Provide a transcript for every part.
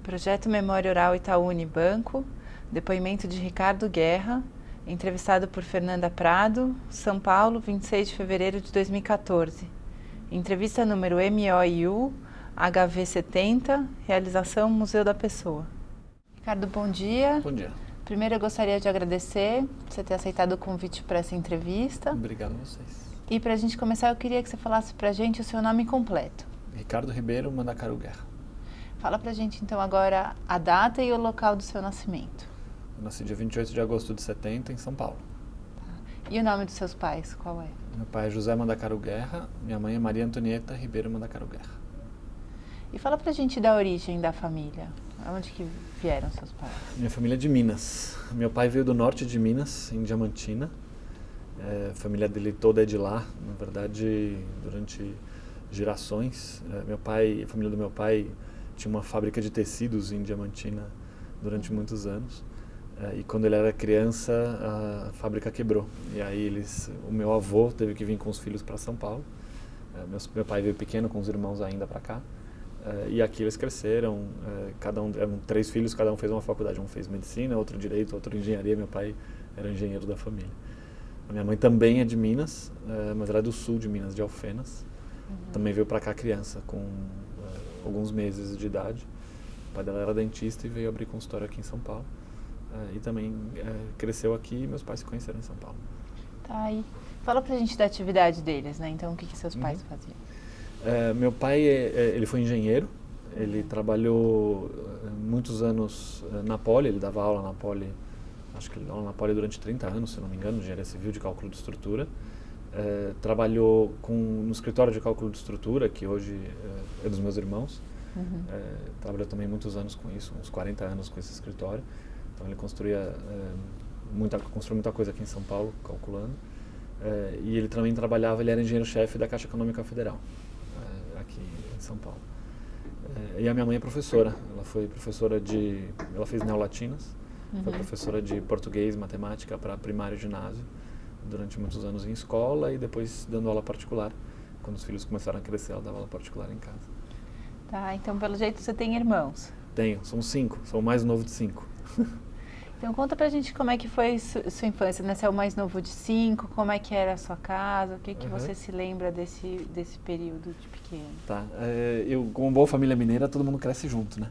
Projeto Memória Oral Itaú Unibanco, depoimento de Ricardo Guerra, entrevistado por Fernanda Prado, São Paulo, 26 de fevereiro de 2014. Entrevista número MOIU, HV70, realização Museu da Pessoa. Ricardo, bom dia. Bom dia. Primeiro eu gostaria de agradecer por você ter aceitado o convite para essa entrevista. Obrigado a vocês. E para a gente começar, eu queria que você falasse para a gente o seu nome completo. Ricardo Ribeiro Mandacaru Guerra. Fala pra gente então agora a data e o local do seu nascimento. Eu nasci dia 28 de agosto de 70 em São Paulo. E o nome dos seus pais, qual é? Meu pai é José Mandacaru Guerra, minha mãe é Maria Antonieta Ribeiro Mandacaru Guerra. E fala pra gente da origem da família. Onde que vieram seus pais? Minha família é de Minas. Meu pai veio do norte de Minas, em Diamantina. A família dele toda é de lá, na verdade, durante gerações. A família do meu pai tinha uma fábrica de tecidos em Diamantina durante muitos anos. E quando ele era criança, a fábrica quebrou. E aí o meu avô teve que vir com os filhos para São Paulo. Meu pai veio pequeno com os irmãos ainda para cá. E aqui eles cresceram. Eram 3 filhos, cada um fez uma faculdade. Um fez medicina, outro direito, outro engenharia. Meu pai era engenheiro da família. A minha mãe também é de Minas, mas ela é do sul de Minas, de Alfenas. Também veio para cá criança, com alguns meses de idade. O pai dela era dentista e veio abrir consultório aqui em São Paulo. E também cresceu aqui e meus pais se conheceram em São Paulo. Tá aí. Fala pra gente da atividade deles, né? Então, o que seus pais faziam? Meu pai, ele foi engenheiro. Ele trabalhou muitos anos na Poli, ele dava aula na Poli. Acho que ele deu aula na Poli durante 30 anos, se não me engano, engenharia civil de cálculo de estrutura. Trabalhou no escritório de cálculo de estrutura, que hoje é dos meus irmãos. Trabalhou também muitos anos com isso, uns 40 anos com esse escritório. Então ele construiu muita coisa aqui em São Paulo, calculando. E ele também ele era engenheiro-chefe da Caixa Econômica Federal, aqui em São Paulo. E a minha mãe é professora. Ela fez neolatinas, foi professora de português, matemática para primário e ginásio durante muitos anos em escola e depois dando aula particular. Quando os filhos começaram a crescer, ela dava aula particular em casa. Tá, então pelo jeito você tem irmãos. Tenho, somos 5, sou o mais novo de 5. Então conta pra gente como é que foi sua infância, né? Você é o mais novo de 5, como é que era a sua casa, o que você se lembra desse período de pequeno? Tá, eu como boa família mineira, todo mundo cresce junto, né?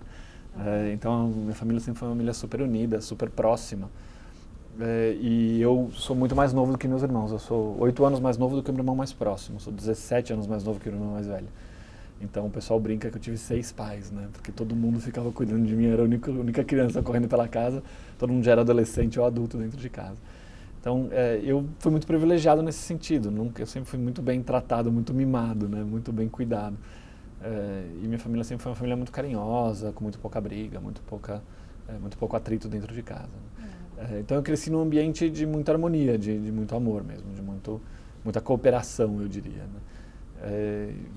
Então minha família sempre foi uma família super unida, super próxima. E eu sou muito mais novo do que meus irmãos, eu sou 8 anos mais novo do que o meu irmão mais próximo, sou 17 anos mais novo que o meu irmão mais velho. Então o pessoal brinca que eu tive 6 pais, né? Porque todo mundo ficava cuidando de mim, eu era a única criança correndo pela casa, todo mundo já era adolescente ou adulto dentro de casa. Então eu fui muito privilegiado nesse sentido, eu sempre fui muito bem tratado, muito mimado, né? Muito bem cuidado. E minha família sempre foi uma família muito carinhosa, com muito pouca briga, muito pouco atrito dentro de casa. Então eu cresci num ambiente de muita harmonia, de muito amor mesmo, de muita cooperação, eu diria, né?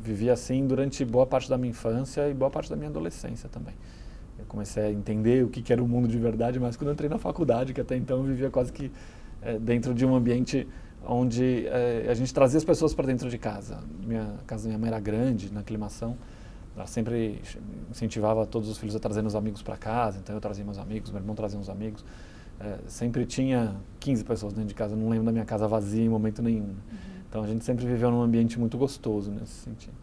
Vivi assim durante boa parte da minha infância e boa parte da minha adolescência também. Eu comecei a entender o que era o mundo de verdade, mas quando eu entrei na faculdade, que até então eu vivia quase que dentro de um ambiente onde a gente trazia as pessoas para dentro de casa. A casa da minha mãe era grande, na aclimação. Ela sempre incentivava todos os filhos a trazer os amigos para casa, então eu trazia meus amigos, meu irmão trazia uns amigos. Sempre tinha 15 pessoas dentro de casa, eu não lembro da minha casa vazia em momento nenhum. Então a gente sempre viveu num ambiente muito gostoso nesse sentido.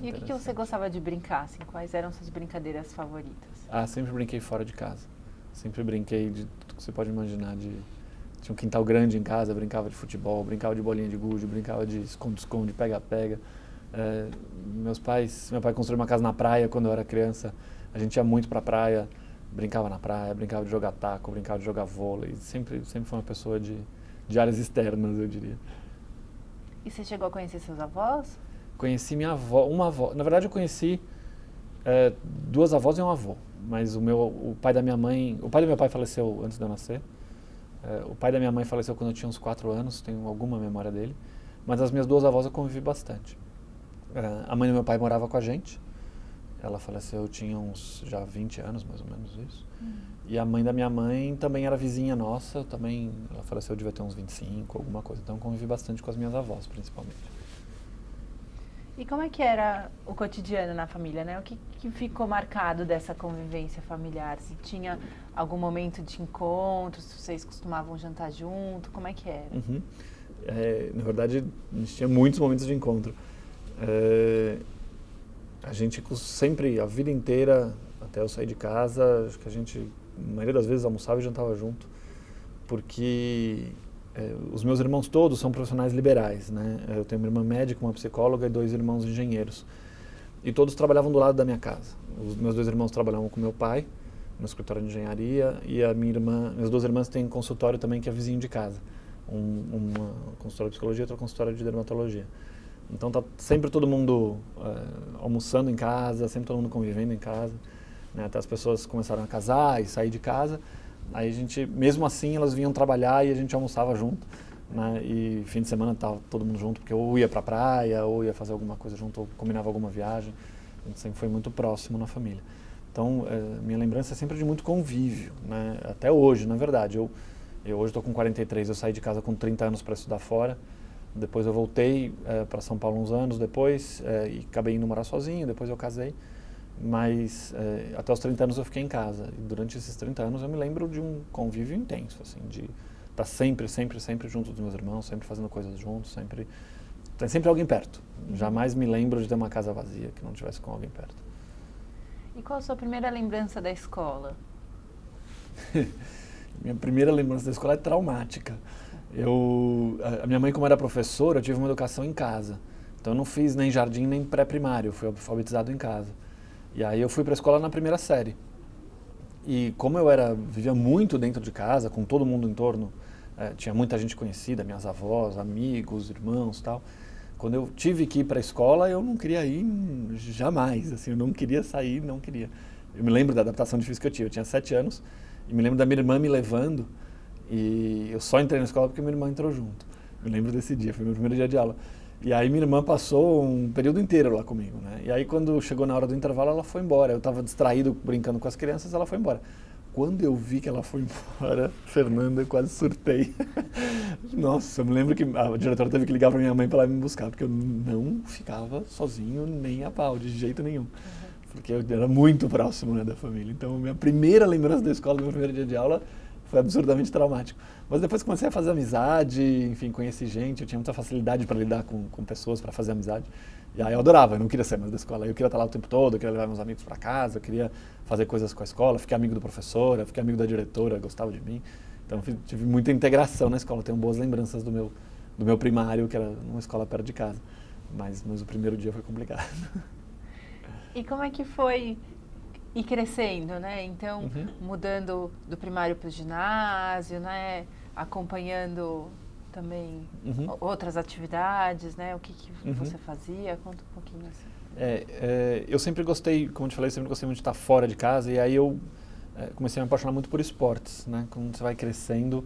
E o que você gostava de brincar, assim? Quais eram suas brincadeiras favoritas? Sempre brinquei fora de casa. Sempre brinquei de tudo que você pode imaginar. Tinha um quintal grande em casa, brincava de futebol, brincava de bolinha de gude, brincava de esconde-esconde, pega-pega. Meu pai construiu uma casa na praia quando eu era criança. A gente ia muito pra praia, brincava na praia, brincava de jogar taco, brincava de jogar vôlei. Sempre foi uma pessoa de áreas externas, eu diria. E você chegou a conhecer seus avós? Conheci minha avó, uma avó. Na verdade, eu conheci 2 avós e um avô. Mas o pai do meu pai faleceu antes de eu nascer. O pai da minha mãe faleceu quando eu tinha uns 4 anos, tenho alguma memória dele. Mas as minhas 2 avós eu convivi bastante. A mãe do meu pai morava com a gente. Ela faleceu, eu tinha uns já 20 anos, mais ou menos isso. E a mãe da minha mãe também era vizinha nossa, ela faleceu, devia ter uns 25, alguma coisa. Então eu convivi bastante com as minhas avós, principalmente. E como é que era o cotidiano na família, né? O que ficou marcado dessa convivência familiar? Se tinha algum momento de encontro, se vocês costumavam jantar junto, como é que era? Uhum. Na verdade, a gente tinha muitos momentos de encontro. A gente sempre, a vida inteira, até eu sair de casa, acho que a gente, na maioria das vezes, almoçava e jantava junto, porque os meus irmãos todos são profissionais liberais, né? Eu tenho uma irmã médica, uma psicóloga e 2 irmãos engenheiros. E todos trabalhavam do lado da minha casa. Os meus 2 irmãos trabalhavam com meu pai, no escritório de engenharia, e minhas 2 irmãs têm consultório também que é vizinho de casa. Uma consultória de psicologia e outra consultória de dermatologia. Então tá sempre todo mundo almoçando em casa, sempre todo mundo convivendo em casa, né? Até as pessoas começaram a casar e sair de casa. Aí a gente, mesmo assim, elas vinham trabalhar e a gente almoçava junto, né? E fim de semana tava todo mundo junto, porque ou ia pra praia, ou ia fazer alguma coisa junto, ou combinava alguma viagem. A gente sempre foi muito próximo na família. Então, minha lembrança é sempre de muito convívio, né? Até hoje, na verdade. Eu hoje estou com 43, eu saí de casa com 30 anos para estudar fora. Depois eu voltei para São Paulo uns anos depois e acabei indo morar sozinho, depois eu casei. Mas até os 30 anos eu fiquei em casa. E durante esses 30 anos eu me lembro de um convívio intenso, assim, de estar sempre junto dos meus irmãos, sempre fazendo coisas juntos, tem sempre alguém perto. Jamais me lembro de ter uma casa vazia que não tivesse com alguém perto. E qual a sua primeira lembrança da escola? Minha primeira lembrança da escola é traumática. A minha mãe, como era professora, eu tive uma educação em casa. Então eu não fiz nem jardim nem pré-primário, eu fui alfabetizado em casa. E aí eu fui para a escola na primeira série. E como vivia muito dentro de casa, com todo mundo em torno, tinha muita gente conhecida, minhas avós, amigos, irmãos e tal. Quando eu tive que ir para a escola, eu não queria ir jamais, assim, eu não queria sair, não queria. Eu me lembro da adaptação difícil que eu tive, eu tinha 7 anos, e me lembro da minha irmã me levando, e eu só entrei na escola porque minha irmã entrou junto. Me lembro desse dia, foi meu primeiro dia de aula. E aí minha irmã passou um período inteiro lá comigo, né? E aí quando chegou na hora do intervalo, ela foi embora. Eu estava distraído, brincando com as crianças, ela foi embora. Quando eu vi que ela foi embora, Fernanda, eu quase surtei. Nossa, eu me lembro que a diretora teve que ligar para minha mãe para ela me buscar, porque eu não ficava sozinho nem a pau, de jeito nenhum. Porque eu era muito próximo, né, da família. Então, minha primeira lembrança da escola, do meu primeiro dia de aula, foi absurdamente traumático. Mas depois comecei a fazer amizade, enfim, conheci gente, eu tinha muita facilidade para lidar com pessoas, para fazer amizade. E aí eu adorava, eu não queria sair mais da escola, eu queria estar lá o tempo todo, eu queria levar meus amigos para casa, eu queria fazer coisas com a escola, fiquei amigo do professor, fiquei amigo da diretora, gostava de mim. Então tive muita integração na escola, tenho boas lembranças do meu primário, que era uma escola perto de casa. Mas o primeiro dia foi complicado. E como é que foi ir crescendo, né? Então, mudando do primário para o ginásio, né? Acompanhando também outras atividades, né? O que você fazia? Conta um pouquinho assim. Eu sempre gostei, como eu te falei, sempre gostei muito de estar fora de casa, e aí eu comecei a me apaixonar muito por esportes, né? Quando você vai crescendo,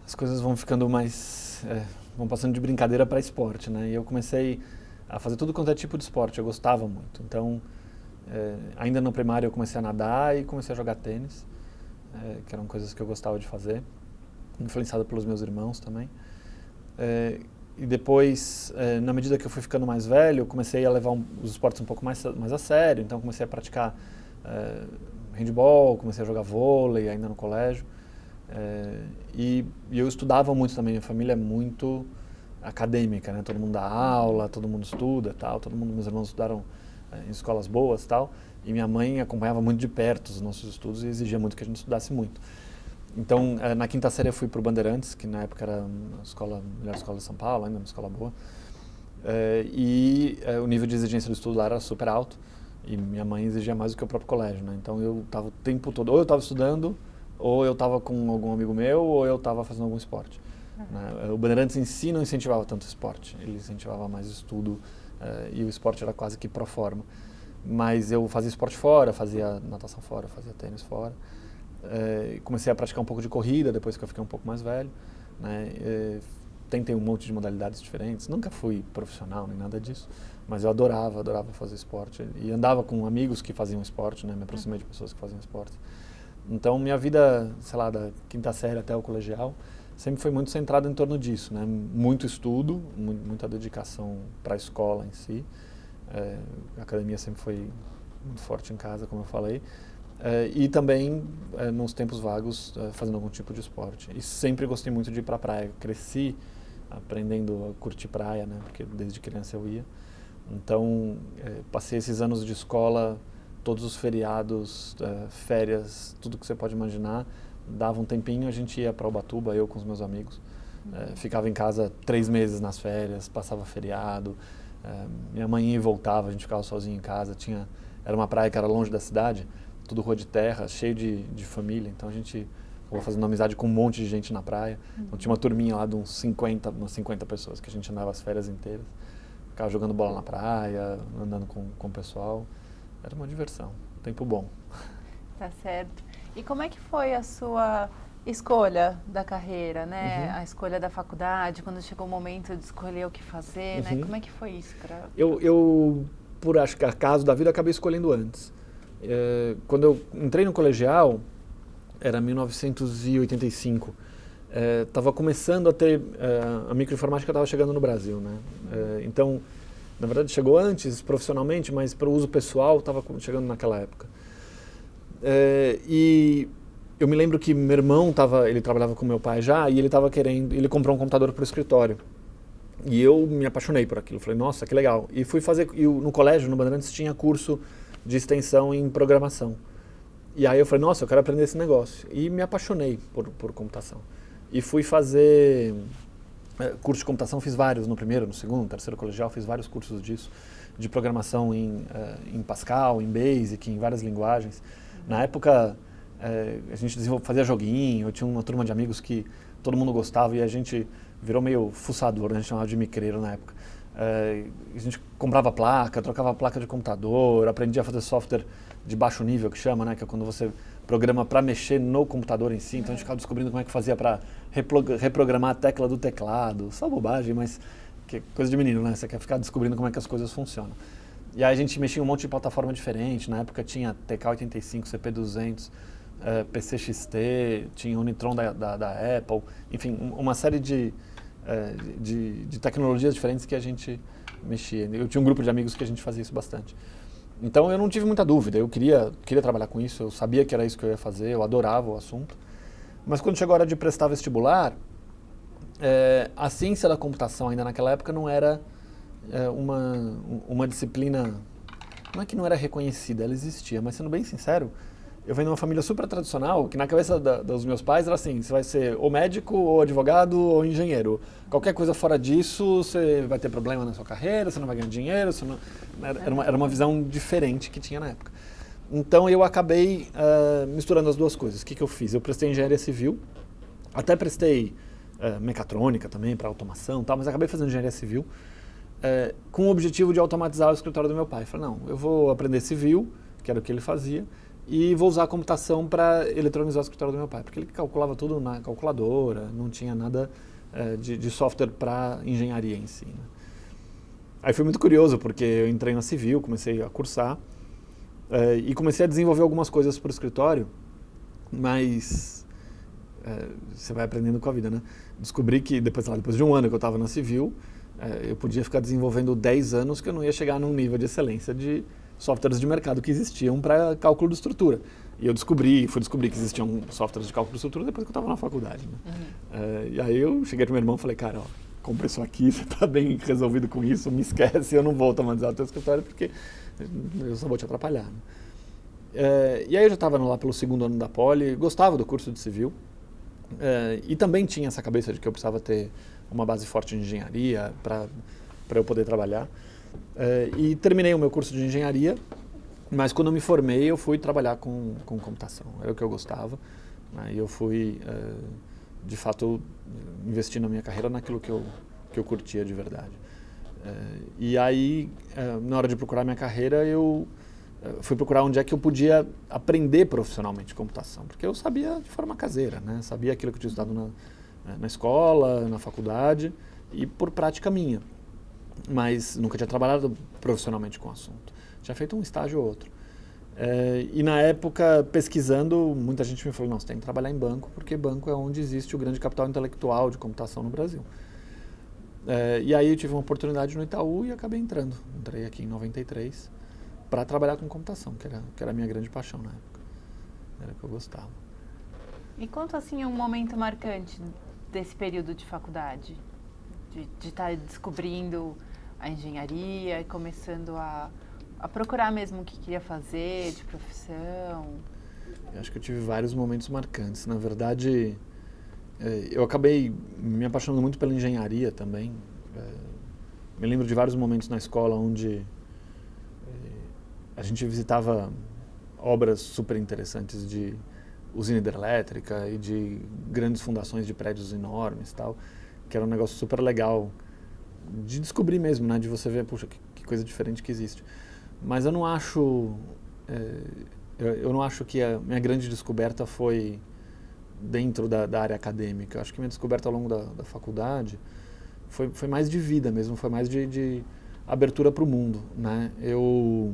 as coisas vão ficando mais... vão passando de brincadeira para esporte, né? E eu comecei a fazer tudo quanto é tipo de esporte, eu gostava muito. Então, ainda no primário eu comecei a nadar e comecei a jogar tênis, que eram coisas que eu gostava de fazer, influenciado pelos meus irmãos também. E depois, na medida que eu fui ficando mais velho, eu comecei a levar os esportes um pouco mais a sério, então comecei a praticar handball, comecei a jogar vôlei ainda no colégio. E eu estudava muito também, minha família é muito acadêmica, né? Todo mundo dá aula, todo mundo estuda, tal, meus irmãos estudaram em escolas boas, tal, e minha mãe acompanhava muito de perto os nossos estudos e exigia muito que a gente estudasse muito. Então, na quinta série eu fui para o Bandeirantes, que na época era a melhor escola de São Paulo, ainda uma escola boa, o nível de exigência do estudo lá era super alto, e minha mãe exigia mais do que o próprio colégio, né? Então eu estava o tempo todo, ou eu estava estudando, ou eu estava com algum amigo meu, ou eu estava fazendo algum esporte. Né? O Bandeirantes em si não incentivava tanto esporte, ele incentivava mais estudo, e o esporte era quase que pro forma. Mas eu fazia esporte fora, fazia natação fora, fazia tênis fora. Comecei a praticar um pouco de corrida depois que eu fiquei um pouco mais velho. Né? Tentei um monte de modalidades diferentes, nunca fui profissional nem nada disso, mas eu adorava fazer esporte. E andava com amigos que faziam esporte, né? Me aproximei de pessoas que faziam esporte. Então minha vida, sei lá, da quinta série até o colegial, sempre foi muito centrado em torno disso, né? Muito estudo, muita dedicação para a escola em si. A academia sempre foi muito forte em casa, como eu falei. E também, nos tempos vagos, fazendo algum tipo de esporte. E sempre gostei muito de ir para a praia. Cresci aprendendo a curtir praia, né? Porque desde criança eu ia. Então, passei esses anos de escola, todos os feriados, férias, tudo que você pode imaginar. Dava um tempinho, a gente ia para Ubatuba, eu com os meus amigos. Ficava em casa 3 meses nas férias, passava feriado. Minha mãe ia e voltava, a gente ficava sozinho em casa. Era uma praia que era longe da cidade, tudo rua de terra, cheio de família. Então a gente acabou fazendo amizade com um monte de gente na praia. Então tinha uma turminha lá de umas 50 pessoas que a gente andava as férias inteiras. Ficava jogando bola na praia, andando com o pessoal. Era uma diversão, um tempo bom. Tá certo. E como é que foi a sua escolha da carreira, né? A escolha da faculdade, quando chegou o momento de escolher o que fazer, né? Como é que foi isso? Eu, por acho que acaso da vida, acabei escolhendo antes. Quando eu entrei no colegial, era 1985, estava começando a ter, a microinformática estava chegando no Brasil, né? Então, na verdade, chegou antes profissionalmente, mas para o uso pessoal estava chegando naquela época. E eu me lembro que meu irmão ele trabalhava com meu pai já, e ele comprou um computador para o escritório. E eu me apaixonei por aquilo, falei, nossa, que legal. E fui fazer, no colégio, no Bandeirantes, tinha curso de extensão em programação. E aí eu falei, nossa, eu quero aprender esse negócio. E me apaixonei por computação. E fui fazer curso de computação, fiz vários no primeiro, no segundo, no terceiro colegial, fiz vários cursos disso, de programação em Pascal, em Basic, em várias linguagens. Na época, a gente fazia joguinho, eu tinha uma turma de amigos que todo mundo gostava e a gente virou meio fuçador, né? A gente chamava de micreiro na época. A gente comprava placa, trocava placa de computador, aprendia a fazer software de baixo nível, que chama, né? Que é quando você programa para mexer no computador em si. Então a gente ficava descobrindo como é que fazia para reprogramar a tecla do teclado. Só bobagem, mas que é coisa de menino, né? Você quer ficar descobrindo como é que as coisas funcionam. E aí a gente mexia em um monte de plataforma diferente. Na época tinha TK-85, CP200, PCXT, tinha Unitron da Apple. Enfim, uma série de tecnologias diferentes que a gente mexia. Eu tinha um grupo de amigos que a gente fazia isso bastante. Então eu não tive muita dúvida, eu queria trabalhar com isso, eu sabia que era isso que eu ia fazer, eu adorava o assunto. Mas quando chegou a hora de prestar vestibular, a ciência da computação ainda naquela época não era uma disciplina, não é que não era reconhecida, ela existia, mas sendo bem sincero, eu venho de uma família super tradicional, que na cabeça dos meus pais era assim, você vai ser ou médico, ou advogado, ou engenheiro. Qualquer coisa fora disso, você vai ter problema na sua carreira, você não vai ganhar dinheiro, era uma visão diferente que tinha na época. Então eu acabei misturando as duas coisas. O que eu fiz? Eu prestei engenharia civil, até prestei mecatrônica também, para automação, mas acabei fazendo engenharia civil, com o objetivo de automatizar o escritório do meu pai. Falei, não, eu vou aprender civil, que era o que ele fazia, e vou usar a computação para eletronizar o escritório do meu pai, porque ele calculava tudo na calculadora, não tinha nada de software para engenharia em si. Né? Aí foi muito curioso, porque eu entrei na civil, comecei a cursar, e comecei a desenvolver algumas coisas para o escritório, mas você vai aprendendo com a vida, né? Descobri que depois de um ano que eu estava na civil, eu podia ficar desenvolvendo 10 anos que eu não ia chegar num nível de excelência de softwares de mercado que existiam para cálculo de estrutura. E eu fui descobrir que existiam softwares de cálculo de estrutura depois que eu estava na faculdade. Né? E aí eu cheguei para meu irmão e falei, cara, ó, compra isso aqui, você está bem resolvido com isso, me esquece, eu não vou automatizar o teu escritório porque eu só vou te atrapalhar. Né? E aí eu já estava lá pelo segundo ano da Poli, gostava do curso de civil, e também tinha essa cabeça de que eu precisava ter uma base forte de engenharia para eu poder trabalhar. E terminei o meu curso de engenharia, mas quando eu me formei eu fui trabalhar com computação, era o que eu gostava, né? E eu fui, de fato, investir na minha carreira naquilo que eu curtia de verdade. E aí, na hora de procurar minha carreira, eu fui procurar onde é que eu podia aprender profissionalmente computação, porque eu sabia de forma caseira, né? Sabia aquilo que eu tinha estudado na escola, na faculdade e por prática minha. Mas nunca tinha trabalhado profissionalmente com o assunto. Tinha feito um estágio ou outro. E na época, pesquisando, muita gente me falou, não, você tem que trabalhar em banco, porque banco é onde existe o grande capital intelectual de computação no Brasil. E aí eu tive uma oportunidade no Itaú e acabei entrando. Entrei aqui em 93 para trabalhar com computação, que era a minha grande paixão na época. Era o que eu gostava. E conta assim um momento marcante desse período de faculdade, de estar descobrindo a engenharia e começando a procurar mesmo o que queria fazer, de profissão. Eu acho que eu tive vários momentos marcantes. Na verdade, eu acabei me apaixonando muito pela engenharia também. Me lembro de vários momentos na escola onde a gente visitava obras super interessantes de usina hidrelétrica e de grandes fundações de prédios enormes, tal, que era um negócio super legal de descobrir mesmo, né, de você ver, puxa, que coisa diferente que existe. Mas eu não acho que a minha grande descoberta foi dentro da área acadêmica. Eu acho que minha descoberta ao longo da faculdade foi mais de vida mesmo, foi mais de abertura para o mundo, né? Eu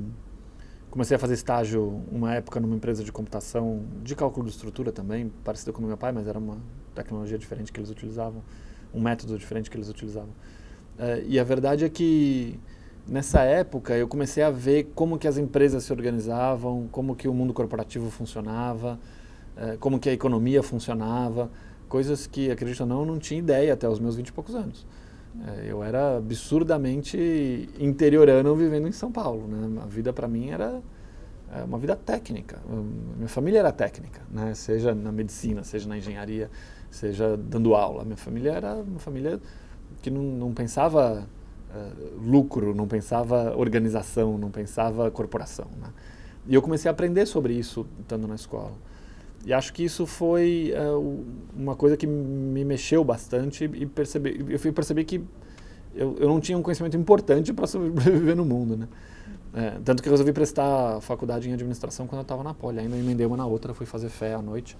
comecei a fazer estágio uma época numa empresa de computação de cálculo de estrutura também, parecida com o meu pai, mas era uma tecnologia diferente que eles utilizavam, um método diferente que eles utilizavam. E a verdade é que nessa época eu comecei a ver como que as empresas se organizavam, como que o mundo corporativo funcionava, como que a economia funcionava, coisas que, acredito ou não, eu não tinha ideia até os meus 20 e poucos anos. Eu era absurdamente interiorano vivendo em São Paulo, né? A vida para mim era uma vida técnica. Minha família era técnica, né? Seja na medicina, seja na engenharia, seja dando aula. Minha família era uma família que não pensava lucro, não pensava organização, não pensava corporação, né? E eu comecei a aprender sobre isso estando na escola. E acho que isso foi uma coisa que me mexeu bastante e eu fui perceber que eu não tinha um conhecimento importante para sobreviver no mundo, né? Tanto que eu resolvi prestar faculdade em administração quando eu estava na Poli. Ainda emendei uma na outra, fui fazer fé à noite,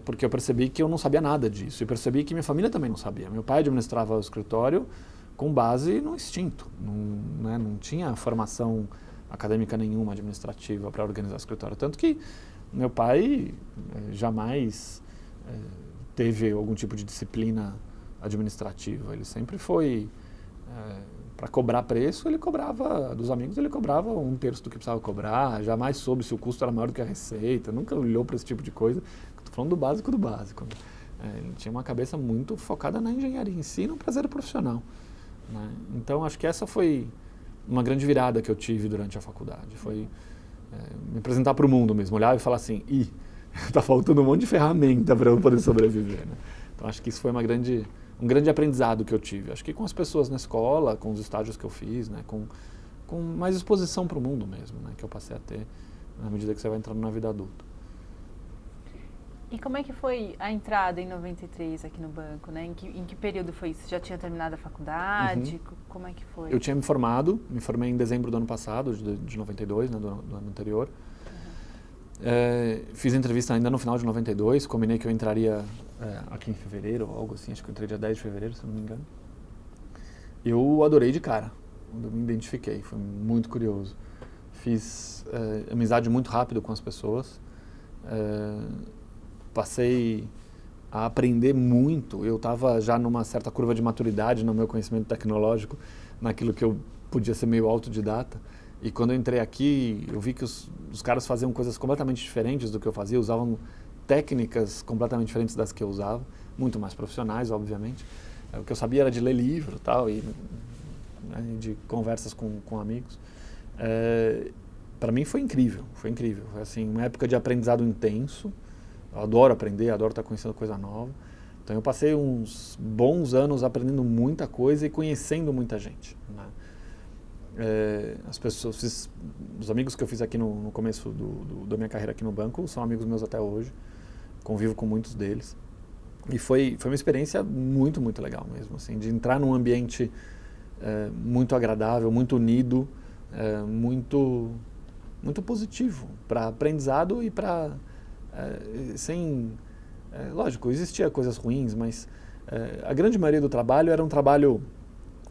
porque eu percebi que eu não sabia nada disso. E percebi que minha família também não sabia. Meu pai administrava o escritório com base no instinto. Não tinha formação acadêmica nenhuma administrativa para organizar o escritório. Tanto que meu pai jamais teve algum tipo de disciplina administrativa. Ele sempre foi, para cobrar preço, ele cobrava dos amigos, ele cobrava 1/3 do que precisava cobrar, jamais soube se o custo era maior do que a receita, nunca olhou para esse tipo de coisa. Estou falando do básico do básico. Ele tinha uma cabeça muito focada na engenharia em si, no prazer profissional, né? Então, acho que essa foi uma grande virada que eu tive durante a faculdade. Foi me apresentar para o mundo mesmo, olhar e falar assim, está faltando um monte de ferramenta para eu poder sobreviver, né? Então acho que isso foi um grande aprendizado que eu tive. Acho que com as pessoas na escola, com os estágios que eu fiz, né, com mais exposição para o mundo mesmo, né, que eu passei a ter na medida que você vai entrando na vida adulta. E como é que foi a entrada em 93 aqui no banco, né? Em que período foi isso? Você já tinha terminado a faculdade? Uhum. Como é que foi? Eu tinha me formei em dezembro do ano passado, de 92, né, do ano anterior. Uhum. Fiz entrevista ainda no final de 92, combinei que eu entraria aqui em fevereiro, ou algo assim, acho que eu entrei dia 10 de fevereiro, se não me engano. Eu adorei de cara, eu me identifiquei, foi muito curioso. Fiz amizade muito rápido com as pessoas. Passei a aprender muito. Eu estava já numa certa curva de maturidade no meu conhecimento tecnológico, naquilo que eu podia ser meio autodidata. E quando eu entrei aqui, eu vi que os caras faziam coisas completamente diferentes do que eu fazia, usavam técnicas completamente diferentes das que eu usava, muito mais profissionais, obviamente. O que eu sabia era de ler livro tal, e de conversas com amigos. Para mim foi incrível, foi incrível. Foi assim, uma época de aprendizado intenso. Eu adoro aprender, adoro estar conhecendo coisa nova. Então eu passei uns bons anos aprendendo muita coisa e conhecendo muita gente, né? As pessoas, os amigos que eu fiz aqui no começo da minha carreira aqui no banco são amigos meus até hoje. Convivo com muitos deles. E foi uma experiência muito, muito legal mesmo, assim, de entrar num ambiente muito agradável, muito unido, muito positivo para aprendizado e para lógico, existia coisas ruins, mas a grande maioria do trabalho era um trabalho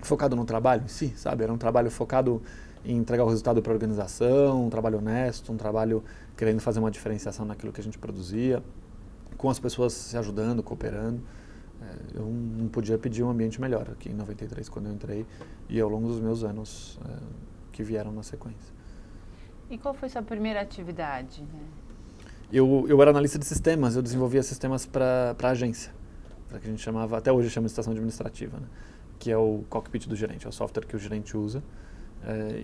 focado no trabalho em si, sabe? Era um trabalho focado em entregar o resultado para a organização, um trabalho honesto, um trabalho querendo fazer uma diferenciação naquilo que a gente produzia, com as pessoas se ajudando, cooperando. Eu não podia pedir um ambiente melhor aqui em 93, quando eu entrei, e ao longo dos meus anos que vieram na sequência. E qual foi sua primeira atividade, né? Eu era analista de sistemas, eu desenvolvia sistemas para a agência, que a gente chamava, até hoje chama de estação administrativa, né? Que é o cockpit do gerente, é o software que o gerente usa.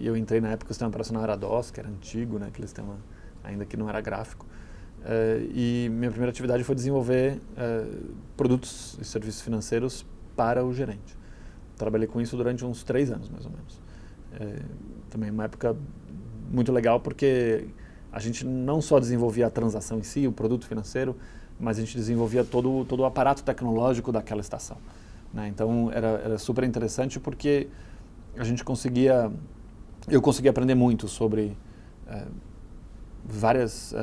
E eu entrei na época, o sistema operacional era DOS, que era antigo, né? Aquele sistema ainda que não era gráfico. E minha primeira atividade foi desenvolver produtos e serviços financeiros para o gerente. Trabalhei com isso durante uns 3 anos, mais ou menos. Também uma época muito legal, porque a gente não só desenvolvia a transação em si, o produto financeiro, mas a gente desenvolvia todo o aparato tecnológico daquela estação, né? Então era super interessante, porque eu conseguia aprender muito sobre várias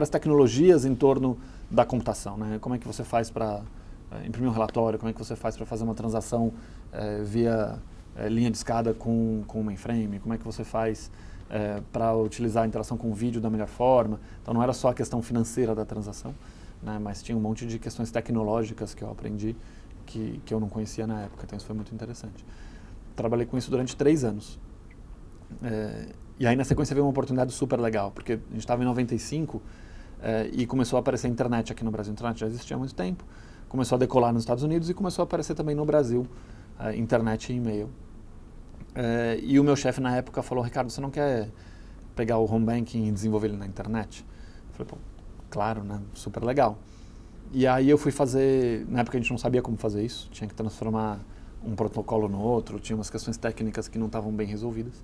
tecnologias em torno da computação, né? Como é que você faz para imprimir um relatório, como é que você faz para fazer uma transação via linha de escada com o mainframe, como é que você faz para utilizar a interação com o vídeo da melhor forma. Então não era só a questão financeira da transação, né? Mas tinha um monte de questões tecnológicas que eu aprendi que eu não conhecia na época, então isso foi muito interessante. Trabalhei com isso durante 3 anos. E aí na sequência veio uma oportunidade super legal, porque a gente estava em 95 e começou a aparecer a internet aqui no Brasil. A internet já existia há muito tempo, começou a decolar nos Estados Unidos e começou a aparecer também no Brasil, internet e e-mail. E o meu chefe na época falou: Ricardo, você não quer pegar o home banking e desenvolver ele na internet? Eu falei: pô, claro, né? Super legal. E aí eu fui fazer, na época a gente não sabia como fazer isso, tinha que transformar um protocolo no outro, tinha umas questões técnicas que não estavam bem resolvidas.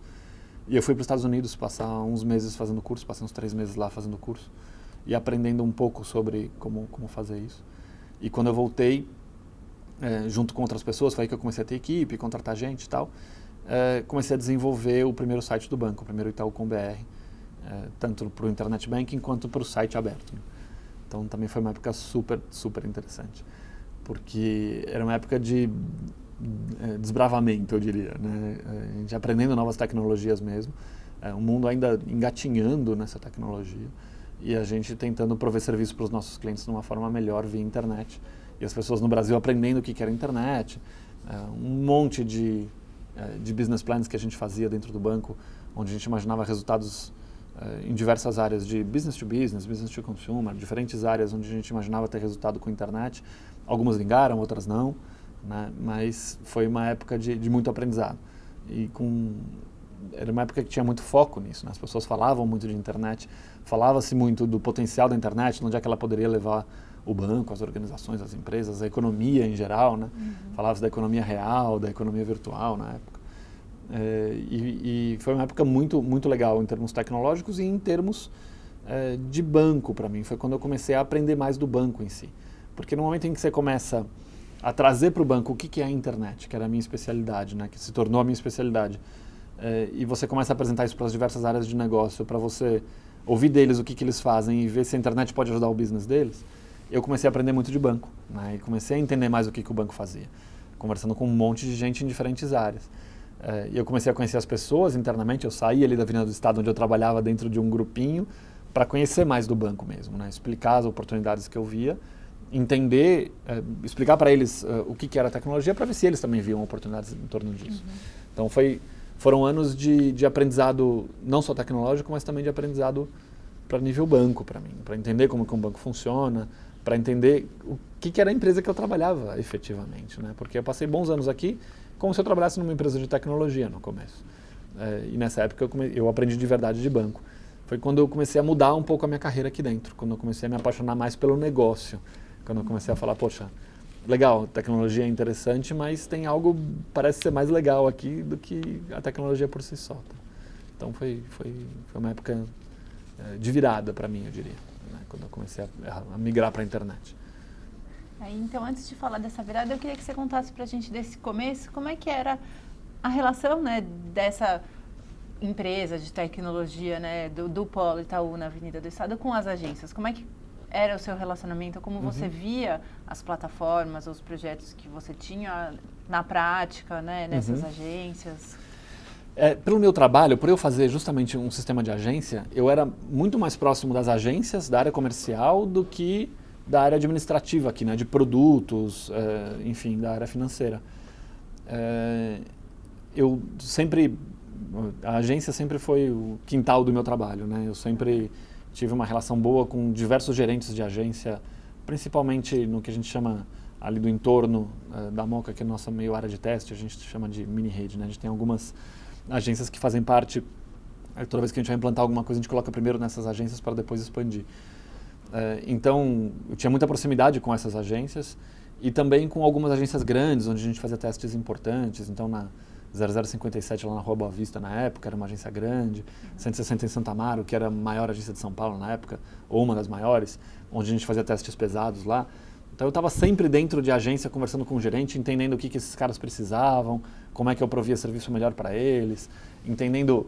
E eu fui para os Estados Unidos passar uns meses fazendo curso, passei uns 3 meses lá fazendo curso e aprendendo um pouco sobre como fazer isso. E quando eu voltei, junto com outras pessoas, foi aí que eu comecei a ter equipe, contratar gente e tal, comecei a desenvolver o primeiro site do banco, o primeiro Itaú.com.br, tanto para o Internet Banking quanto para o site aberto. Então também foi uma época super, super interessante, porque era uma época de desbravamento, eu diria, né? A gente aprendendo novas tecnologias mesmo, o mundo ainda engatinhando nessa tecnologia e a gente tentando prover serviço para os nossos clientes de uma forma melhor via internet. E as pessoas no Brasil aprendendo o que era internet, um monte de business plans que a gente fazia dentro do banco, onde a gente imaginava resultados em diversas áreas de business to business, business to consumer, diferentes áreas onde a gente imaginava ter resultado com a internet. Algumas vingaram, outras não, né? Mas foi uma época de muito aprendizado. Era uma época que tinha muito foco nisso, né? As pessoas falavam muito de internet, falava-se muito do potencial da internet, onde é que ela poderia levar o banco, as organizações, as empresas, a economia em geral, né? Falava-se da economia real, da economia virtual na época. E foi uma época muito, muito legal em termos tecnológicos e em termos de banco para mim. Foi quando eu comecei a aprender mais do banco em si. Porque no momento em que você começa a trazer para o banco o que é a internet, que era a minha especialidade, né? Que se tornou a minha especialidade, e você começa a apresentar isso para as diversas áreas de negócio, para você ouvir deles o que eles fazem e ver se a internet pode ajudar o business deles, eu comecei a aprender muito de banco, né? E comecei a entender mais o que o banco fazia, conversando com um monte de gente em diferentes áreas. E eu comecei a conhecer as pessoas internamente. Eu saí ali da Avenida do Estado, onde eu trabalhava dentro de um grupinho, para conhecer mais do banco mesmo, né? Explicar as oportunidades que eu via, entender, explicar para eles o que era a tecnologia, para ver se eles também viam oportunidades em torno disso. Então foram anos de aprendizado, não só tecnológico, mas também de aprendizado para nível banco para mim, para entender como que um banco funciona, para entender o que era a empresa que eu trabalhava efetivamente, né? Porque eu passei bons anos aqui como se eu trabalhasse numa empresa de tecnologia no começo. E nessa época eu aprendi de verdade de banco. Foi quando eu comecei a mudar um pouco a minha carreira aqui dentro, quando eu comecei a me apaixonar mais pelo negócio, quando eu comecei a falar: poxa, legal, tecnologia é interessante, mas tem algo parece ser mais legal aqui do que a tecnologia por si só. Tá? Então foi uma época de virada para mim, eu diria, né? Quando eu comecei a migrar para a internet. Então, antes de falar dessa virada, eu queria que você contasse para a gente desse começo, como é que era a relação, né, dessa empresa de tecnologia, né, do Polo Itaú na Avenida do Estado com as agências. Como é que era o seu relacionamento? Como você via as plataformas, os projetos que você tinha na prática, né, nessas agências? Pelo meu trabalho, por eu fazer justamente um sistema de agência, eu era muito mais próximo das agências, da área comercial, do que da área administrativa aqui, né, de produtos, enfim, da área financeira. A agência sempre foi o quintal do meu trabalho, né? Eu sempre tive uma relação boa com diversos gerentes de agência, principalmente no que a gente chama ali do entorno da Moca, que é a nossa meio área de teste, a gente chama de mini-rede, né? A gente tem algumas agências que fazem parte, toda vez que a gente vai implantar alguma coisa, a gente coloca primeiro nessas agências para depois expandir. Então, eu tinha muita proximidade com essas agências e também com algumas agências grandes, onde a gente fazia testes importantes. Então, na 0057, lá na Rua Boa Vista, na época, era uma agência grande. 160 em Santa Amaro, que era a maior agência de São Paulo na época, ou uma das maiores, onde a gente fazia testes pesados lá. Então, eu estava sempre dentro de agência, conversando com o gerente, entendendo o que esses caras precisavam, como é que eu provia serviço melhor para eles, entendendo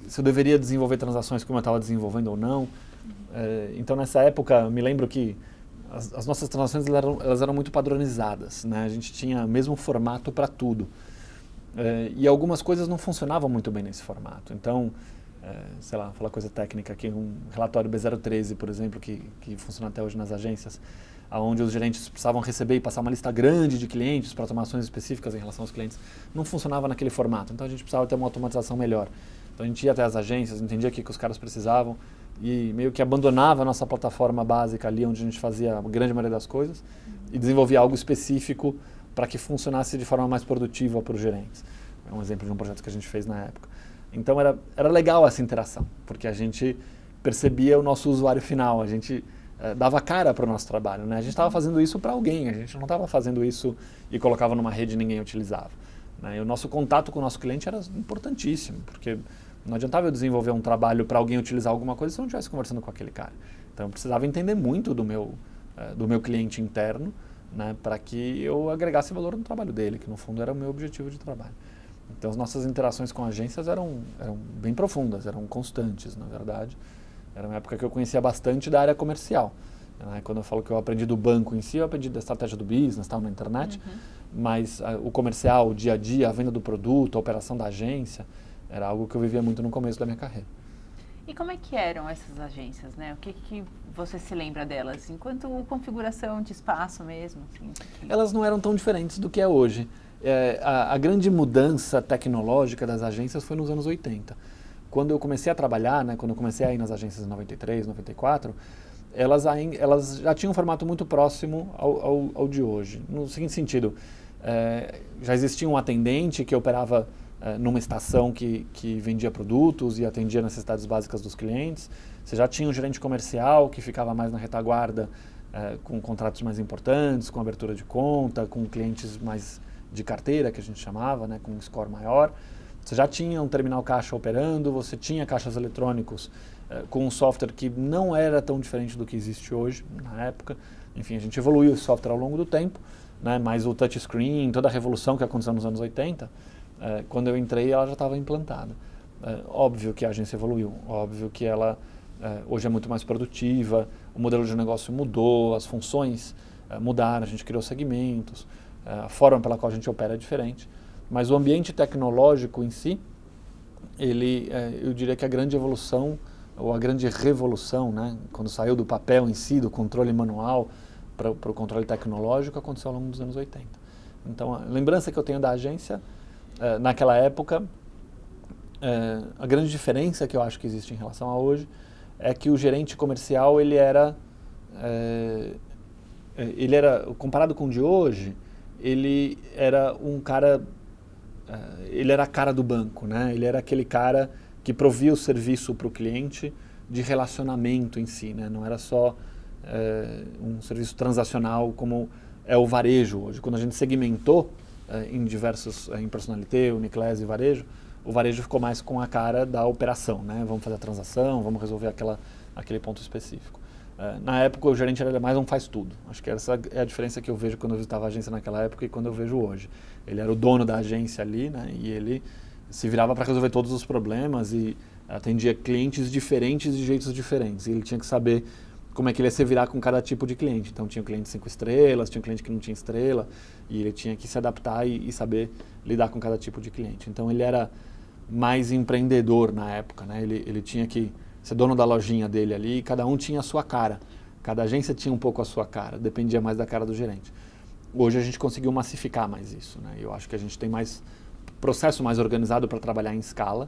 se eu deveria desenvolver transações como eu estava desenvolvendo ou não. Então, nessa época, me lembro que as nossas transações elas eram muito padronizadas, né? A gente tinha o mesmo formato para tudo. E algumas coisas não funcionavam muito bem nesse formato. Então, sei lá, falar coisa técnica aqui, um relatório B013, por exemplo, que funciona até hoje nas agências, onde os gerentes precisavam receber e passar uma lista grande de clientes para tomar ações específicas em relação aos clientes, não funcionava naquele formato. Então, a gente precisava ter uma automatização melhor. Então, a gente ia até as agências, entendia o que os caras precisavam e meio que abandonava a nossa plataforma básica ali, onde a gente fazia a grande maioria das coisas e desenvolvia algo específico para que funcionasse de forma mais produtiva para os gerentes. É um exemplo de um projeto que a gente fez na época. Então, era legal essa interação, porque a gente percebia o nosso usuário final, a gente dava cara para o nosso trabalho, né? A gente estava fazendo isso para alguém, a gente não estava fazendo isso e colocava numa rede e ninguém utilizava, né? E o nosso contato com o nosso cliente era importantíssimo, porque não adiantava eu desenvolver um trabalho para alguém utilizar alguma coisa se eu não estivesse conversando com aquele cara. Então, eu precisava entender muito do meu cliente interno, né, para que eu agregasse valor no trabalho dele, que no fundo era o meu objetivo de trabalho. Então, as nossas interações com agências eram bem profundas, eram constantes, na verdade. Era uma época que eu conhecia bastante da área comercial, né? Quando eu falo que eu aprendi do banco em si, eu aprendi da estratégia do business, tal, na internet, mas o comercial, o dia a dia, a venda do produto, a operação da agência, era algo que eu vivia muito no começo da minha carreira. E como é que eram essas agências, né? O que você se lembra delas? Enquanto configuração de espaço mesmo? Assim, Elas não eram tão diferentes do que é hoje. A grande mudança tecnológica das agências foi nos anos 80. Quando eu comecei a trabalhar, né, quando eu comecei a ir nas agências em 93, 94, elas já tinham um formato muito próximo ao de hoje. No seguinte sentido, já existia um atendente que operava numa estação que vendia produtos e atendia necessidades básicas dos clientes. Você já tinha um gerente comercial que ficava mais na retaguarda, com contratos mais importantes, com abertura de conta, com clientes mais de carteira, que a gente chamava, né, com um score maior. Você já tinha um terminal caixa operando, você tinha caixas eletrônicos com um software que não era tão diferente do que existe hoje, na época. Enfim, a gente evoluiu esse software ao longo do tempo, né, mas o touchscreen, toda a revolução que aconteceu nos anos 80, quando eu entrei, ela já estava implantada. Óbvio que a agência evoluiu, óbvio que ela hoje é muito mais produtiva, o modelo de negócio mudou, as funções mudaram, a gente criou segmentos, a forma pela qual a gente opera é diferente, mas o ambiente tecnológico em si, eu diria que a grande evolução, ou a grande revolução, né, quando saiu do papel em si, do controle manual para o controle tecnológico, aconteceu ao longo dos anos 80. Então, a lembrança que eu tenho da agência, naquela época, a grande diferença que eu acho que existe em relação a hoje é que o gerente comercial, ele era, comparado com o de hoje, ele era um cara, ele era a cara do banco, né? Ele era aquele cara que provia o serviço para o cliente de relacionamento em si, né? Não era só um serviço transacional como é o varejo hoje. Quando a gente segmentou em Personalité, Uniclass e varejo, o varejo ficou mais com a cara da operação, né? Vamos fazer a transação, vamos resolver aquele ponto específico. Na época, o gerente era mais um faz-tudo. Acho que essa é a diferença que eu vejo quando eu visitava a agência naquela época e quando eu vejo hoje. Ele era o dono da agência ali, né? E ele se virava para resolver todos os problemas e atendia clientes diferentes de jeitos diferentes. E ele tinha que saber como é que ele ia se virar com cada tipo de cliente. Então tinha um cliente 5 estrelas, tinha um cliente que não tinha estrela, e ele tinha que se adaptar e saber lidar com cada tipo de cliente. Então ele era mais empreendedor na época, né? Ele tinha que ser dono da lojinha dele ali, e cada um tinha a sua cara. Cada agência tinha um pouco a sua cara, dependia mais da cara do gerente. Hoje a gente conseguiu massificar mais isso, né? Eu acho que a gente tem mais processo mais organizado para trabalhar em escala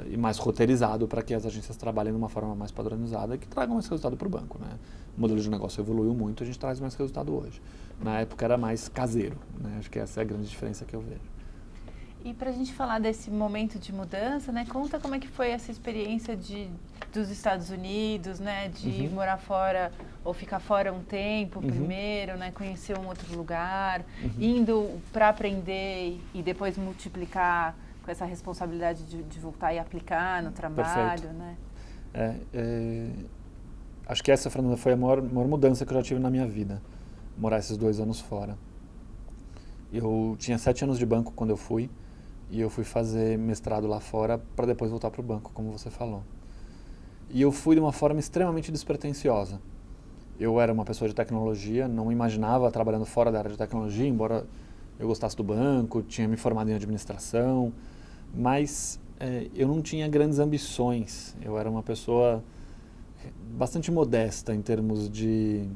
e mais roteirizado para que as agências trabalhem de uma forma mais padronizada e que tragam mais resultado para o banco, né? O modelo de negócio evoluiu muito, a gente traz mais resultado hoje. Na época era mais caseiro, né? Acho que essa é a grande diferença que eu vejo. E para a gente falar desse momento de mudança, né, conta como é que foi essa experiência dos Estados Unidos, né, de morar fora ou ficar fora um tempo primeiro, né, conhecer um outro lugar, indo para aprender e depois multiplicar com essa responsabilidade de voltar e aplicar no trabalho, né? Acho que essa, Fernanda, foi a maior mudança que eu já tive na minha vida, morar esses 2 anos fora. Eu tinha 7 anos de banco quando eu fui, e eu fui fazer mestrado lá fora para depois voltar para o banco, como você falou. E eu fui de uma forma extremamente despretensiosa. Eu era uma pessoa de tecnologia, não imaginava trabalhando fora da área de tecnologia, embora eu gostasse do banco, tinha me formado em administração, mas eu não tinha grandes ambições. Eu era uma pessoa bastante modesta em termos de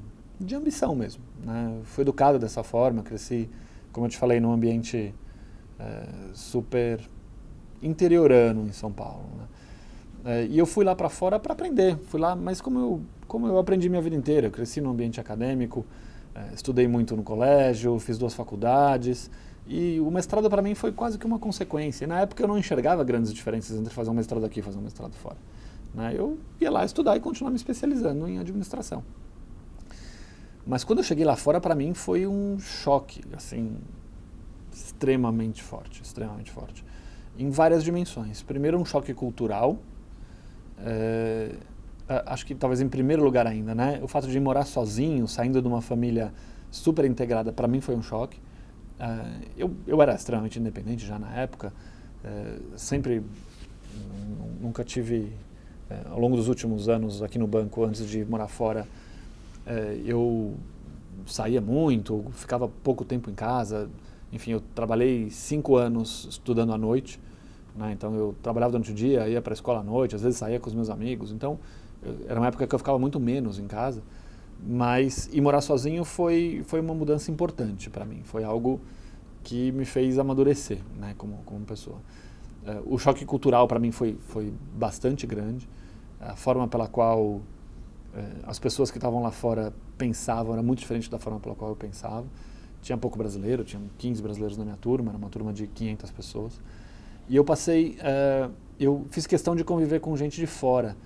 ambição mesmo, né? Fui educado dessa forma, cresci, como eu te falei, num ambiente super interiorano em São Paulo, né? E eu fui lá para fora para aprender, fui lá, mas como eu aprendi minha vida inteira, eu cresci num ambiente acadêmico, estudei muito no colégio, fiz 2 faculdades, e o mestrado para mim foi quase que uma consequência. E na época eu não enxergava grandes diferenças entre fazer um mestrado aqui e fazer um mestrado fora, né? Eu ia lá estudar e continuar me especializando em administração. Mas quando eu cheguei lá fora, para mim foi um choque, assim, extremamente forte, em várias dimensões. Primeiro, um choque cultural, acho que talvez em primeiro lugar ainda, né? O fato de morar sozinho, saindo de uma família super integrada, para mim foi um choque. Eu era extremamente independente já na época, nunca tive, ao longo dos últimos anos aqui no banco, antes de morar fora, eu saía muito, ficava pouco tempo em casa. Enfim, eu trabalhei 5 anos estudando à noite, né? Então eu trabalhava durante o dia, ia para a escola à noite, às vezes saía com os meus amigos. Então era uma época que eu ficava muito menos em casa, mas ir morar sozinho foi uma mudança importante para mim, foi algo que me fez amadurecer, né, como pessoa. O choque cultural para mim foi bastante grande, a forma pela qual as pessoas que estavam lá fora pensavam era muito diferente da forma pela qual eu pensava. Tinha pouco brasileiro, tinha 15 brasileiros na minha turma, era uma turma de 500 pessoas. E eu fiz questão de conviver com gente de fora.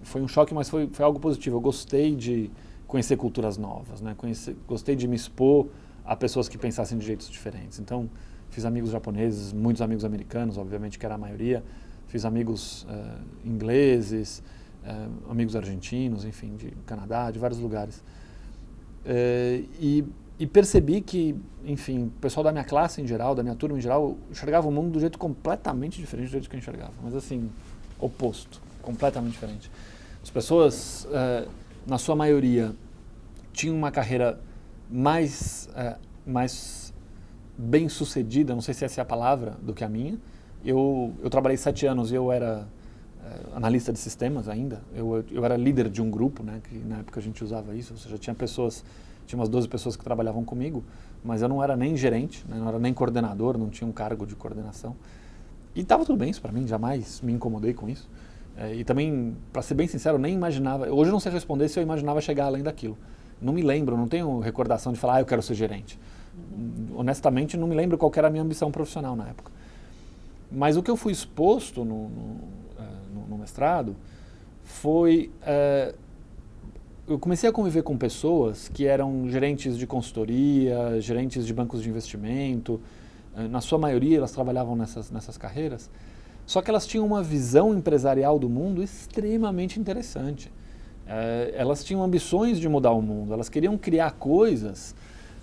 Foi um choque, mas foi algo positivo. Eu gostei de conhecer culturas novas, né? Gostei de me expor a pessoas que pensassem de jeitos diferentes. Então, fiz amigos japoneses, muitos amigos americanos, obviamente que era a maioria. Fiz amigos ingleses, amigos argentinos, enfim, de Canadá, de vários lugares. E percebi que, enfim, o pessoal da minha classe em geral, da minha turma em geral, enxergava o mundo do jeito completamente diferente do jeito que eu enxergava. Mas assim, oposto, completamente diferente. As pessoas, na sua maioria, tinham uma carreira mais bem sucedida, não sei se essa é a palavra, do que a minha. Eu trabalhei 7 anos e eu era analista de sistemas ainda. Eu era líder de um grupo, né, que na época a gente usava isso, ou seja, tinha umas 12 pessoas que trabalhavam comigo, mas eu não era nem gerente, né, não era nem coordenador, não tinha um cargo de coordenação. E estava tudo bem isso para mim, jamais me incomodei com isso. E também, para ser bem sincero, nem imaginava, hoje eu não sei responder se eu imaginava chegar além daquilo. Não me lembro, não tenho recordação de falar, eu quero ser gerente. Honestamente, não me lembro qual era a minha ambição profissional na época. Mas o que eu fui exposto no mestrado foi... eu comecei a conviver com pessoas que eram gerentes de consultoria, gerentes de bancos de investimento. Na sua maioria, elas trabalhavam nessas carreiras. Só que elas tinham uma visão empresarial do mundo extremamente interessante. Elas tinham ambições de mudar o mundo. Elas queriam criar coisas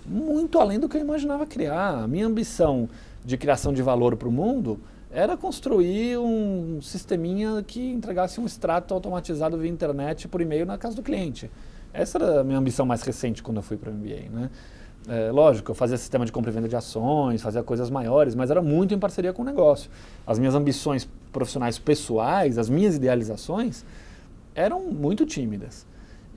muito além do que eu imaginava criar. A minha ambição de criação de valor para o mundo era construir um sisteminha que entregasse um extrato automatizado via internet por e-mail na casa do cliente. Essa era a minha ambição mais recente quando eu fui para o MBA, né? Lógico, eu fazia sistema de compra e venda de ações, fazia coisas maiores, mas era muito em parceria com o negócio. As minhas ambições profissionais pessoais, as minhas idealizações, eram muito tímidas.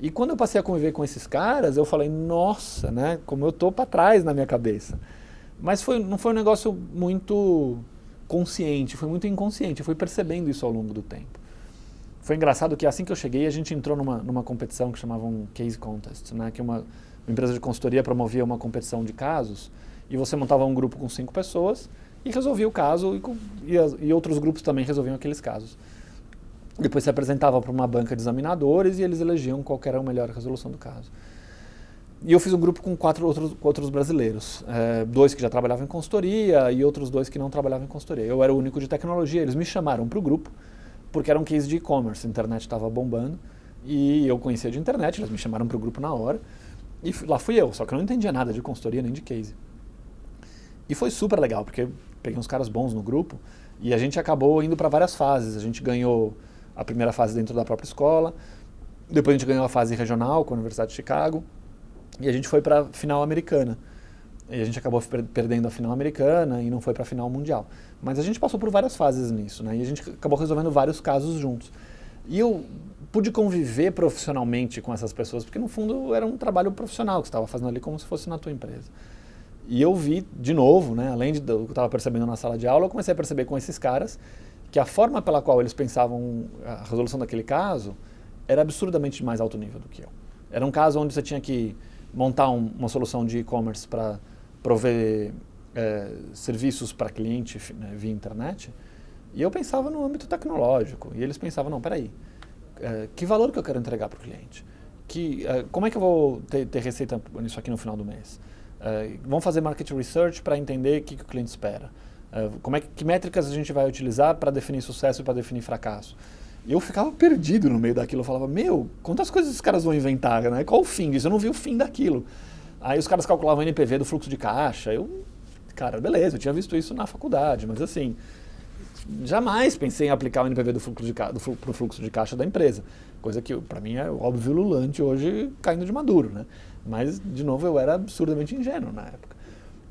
E quando eu passei a conviver com esses caras, eu falei, nossa, né, como eu tô para trás na minha cabeça. Mas não foi um negócio muito consciente, foi muito inconsciente, eu fui percebendo isso ao longo do tempo. Foi engraçado que assim que eu cheguei, a gente entrou numa competição que chamava um Case Contest, né, que uma empresa de consultoria promovia uma competição de casos, e você montava um grupo com 5 pessoas e resolvia o caso, e outros grupos também resolviam aqueles casos. Depois se apresentava para uma banca de examinadores e eles elegiam qual era a melhor resolução do caso. E eu fiz um grupo com 4 outros brasileiros, 2 que já trabalhavam em consultoria e outros 2 que não trabalhavam em consultoria. Eu era o único de tecnologia, eles me chamaram para o grupo, porque era um case de e-commerce, a internet estava bombando, e eu conhecia de internet, eles me chamaram para o grupo na hora, e lá fui eu, só que eu não entendia nada de consultoria nem de case. E foi super legal, porque peguei uns caras bons no grupo, e a gente acabou indo para várias fases. A gente ganhou a primeira fase dentro da própria escola, depois a gente ganhou a fase regional com a Universidade de Chicago, e a gente foi para a final americana. E a gente acabou perdendo a final americana e não foi para a final mundial. Mas a gente passou por várias fases nisso, né? E a gente acabou resolvendo vários casos juntos. E eu pude conviver profissionalmente com essas pessoas, porque no fundo era um trabalho profissional que você estava fazendo ali como se fosse na tua empresa. E eu vi, de novo, né, além do que eu estava percebendo na sala de aula, eu comecei a perceber com esses caras que a forma pela qual eles pensavam a resolução daquele caso era absurdamente mais alto nível do que eu. Era um caso onde você tinha que montar uma solução de e-commerce para prover serviços para cliente, né, via internet, e eu pensava no âmbito tecnológico, e eles pensavam, não, peraí, que valor que eu quero entregar para o cliente? Como é que eu vou ter receita nisso aqui no final do mês? Vamos fazer market research para entender o que o cliente espera. Que métricas a gente vai utilizar para definir sucesso e para definir fracasso? E eu ficava perdido no meio daquilo. Eu falava, quantas coisas esses caras vão inventar, né? Qual o fim disso? Eu não vi o fim daquilo. Aí os caras calculavam o NPV do fluxo de caixa. Cara, beleza, eu tinha visto isso na faculdade, mas assim, jamais pensei em aplicar o NPV pro fluxo de caixa da empresa. Coisa que para mim é óbvio lulante hoje caindo de maduro, né? Mas, de novo, eu era absurdamente ingênuo na época.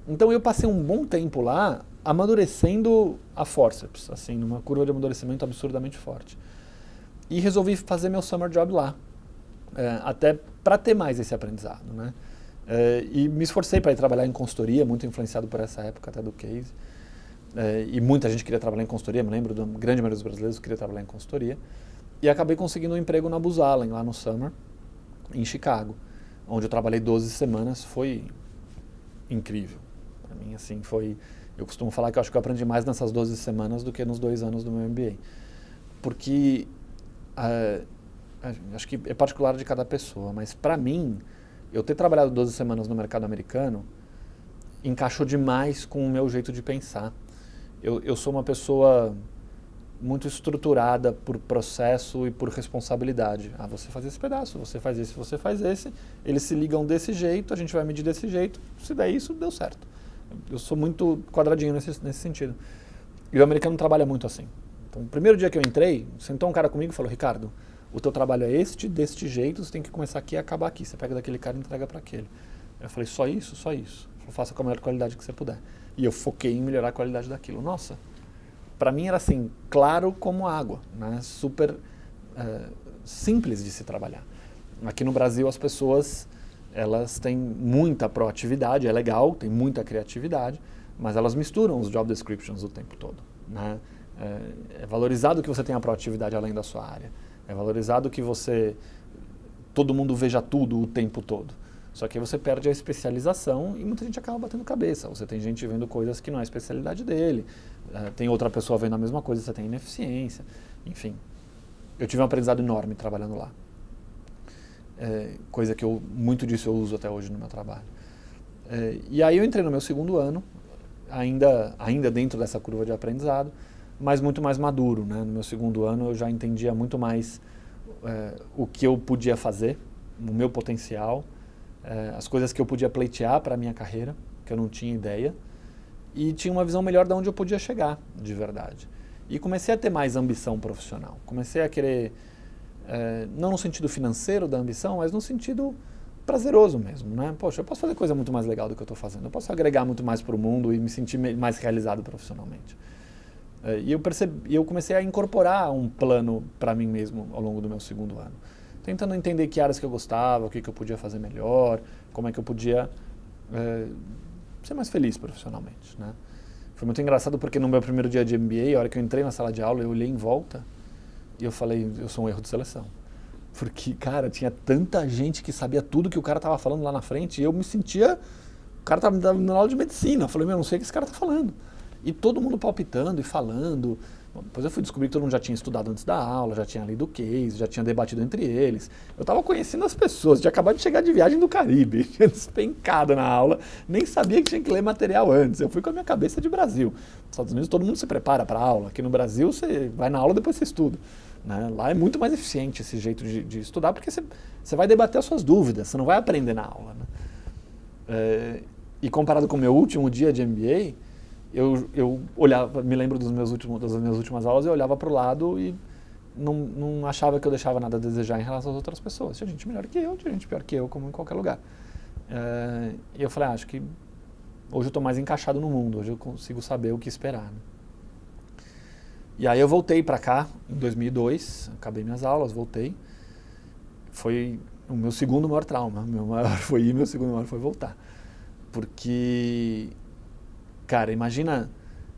Então eu passei um bom tempo lá amadurecendo a forceps, assim, numa curva de amadurecimento absurdamente forte. E resolvi fazer meu summer job lá, até para ter mais esse aprendizado, né? E me esforcei para ir trabalhar em consultoria, muito influenciado por essa época até do case. E muita gente queria trabalhar em consultoria, me lembro da grande maioria dos brasileiros que queria trabalhar em consultoria. E acabei conseguindo um emprego na Booz Allen, lá no summer, em Chicago, onde eu trabalhei 12 semanas. Foi incrível. Para mim, assim, eu costumo falar que eu acho que eu aprendi mais nessas 12 semanas do que nos 2 anos do meu MBA. Porque acho que é particular de cada pessoa, mas para mim, eu ter trabalhado 12 semanas no mercado americano encaixou demais com o meu jeito de pensar. Eu sou uma pessoa muito estruturada por processo e por responsabilidade. Você faz esse pedaço, você faz esse, você faz esse, eles se ligam desse jeito, a gente vai medir desse jeito, se der isso, deu certo. Eu sou muito quadradinho nesse sentido. E o americano trabalha muito assim. Então, o primeiro dia que eu entrei, sentou um cara comigo e falou, Ricardo, o teu trabalho é deste jeito, você tem que começar aqui e acabar aqui. Você pega daquele cara e entrega para aquele. Eu falei, só isso, só isso. Faça com a melhor qualidade que você puder. E eu foquei em melhorar a qualidade daquilo. Nossa, para mim era assim, claro como água, né? Super simples de se trabalhar. Aqui no Brasil as pessoas, elas têm muita proatividade, é legal, tem muita criatividade, mas elas misturam os job descriptions o tempo todo, né? É valorizado que você tenha proatividade além da sua área. É valorizado que todo mundo veja tudo o tempo todo. Só que aí você perde a especialização e muita gente acaba batendo cabeça. Você tem gente vendo coisas que não é a especialidade dele, tem outra pessoa vendo a mesma coisa, você tem ineficiência. Enfim, eu tive um aprendizado enorme trabalhando lá. Coisa que muito disso eu uso até hoje no meu trabalho. E aí eu entrei no meu segundo ano, ainda dentro dessa curva de aprendizado, mas muito mais maduro, né? No meu segundo ano eu já entendia muito mais o que eu podia fazer, o meu potencial, as coisas que eu podia pleitear para a minha carreira, que eu não tinha ideia, e tinha uma visão melhor de onde eu podia chegar, de verdade. E comecei a ter mais ambição profissional. Comecei a querer, não no sentido financeiro da ambição, mas no sentido prazeroso mesmo, né? Poxa, eu posso fazer coisa muito mais legal do que eu estou fazendo. Eu posso agregar muito mais para o mundo e me sentir mais realizado profissionalmente. E eu comecei a incorporar um plano para mim mesmo ao longo do meu segundo ano. Tentando entender que áreas que eu gostava, o que eu podia fazer melhor, como é que eu podia ser mais feliz profissionalmente, né? Foi muito engraçado porque no meu primeiro dia de MBA, a hora que eu entrei na sala de aula, eu olhei em volta e eu falei, eu sou um erro de seleção. Porque, cara, tinha tanta gente que sabia tudo que o cara estava falando lá na frente e eu me sentia... O cara estava me dando aula de medicina. Eu falei, eu não sei o que esse cara está falando. E todo mundo palpitando e falando. Bom, depois eu fui descobrir que todo mundo já tinha estudado antes da aula, já tinha lido o case, já tinha debatido entre eles. Eu estava conhecendo as pessoas, tinha acabado de chegar de viagem do Caribe, tinha despencado na aula, nem sabia que tinha que ler material antes. Eu fui com a minha cabeça de Brasil. Nos Estados Unidos todo mundo se prepara para a aula. Aqui no Brasil você vai na aula e depois você estuda. Né? Lá é muito mais eficiente esse jeito de estudar, porque você vai debater as suas dúvidas, você não vai aprender na aula. Né? E comparado com o meu último dia de MBA, eu olhava, me lembro das minhas últimas aulas, eu olhava para o lado e não achava que eu deixava nada a desejar em relação às outras pessoas. Tinha gente melhor que eu, tinha gente pior que eu, como em qualquer lugar. E eu falei, acho que hoje eu estou mais encaixado no mundo, hoje eu consigo saber o que esperar. Né? E aí eu voltei para cá em 2002, acabei minhas aulas, voltei. Foi o meu segundo maior trauma, meu segundo maior foi voltar. Porque... Cara, imagina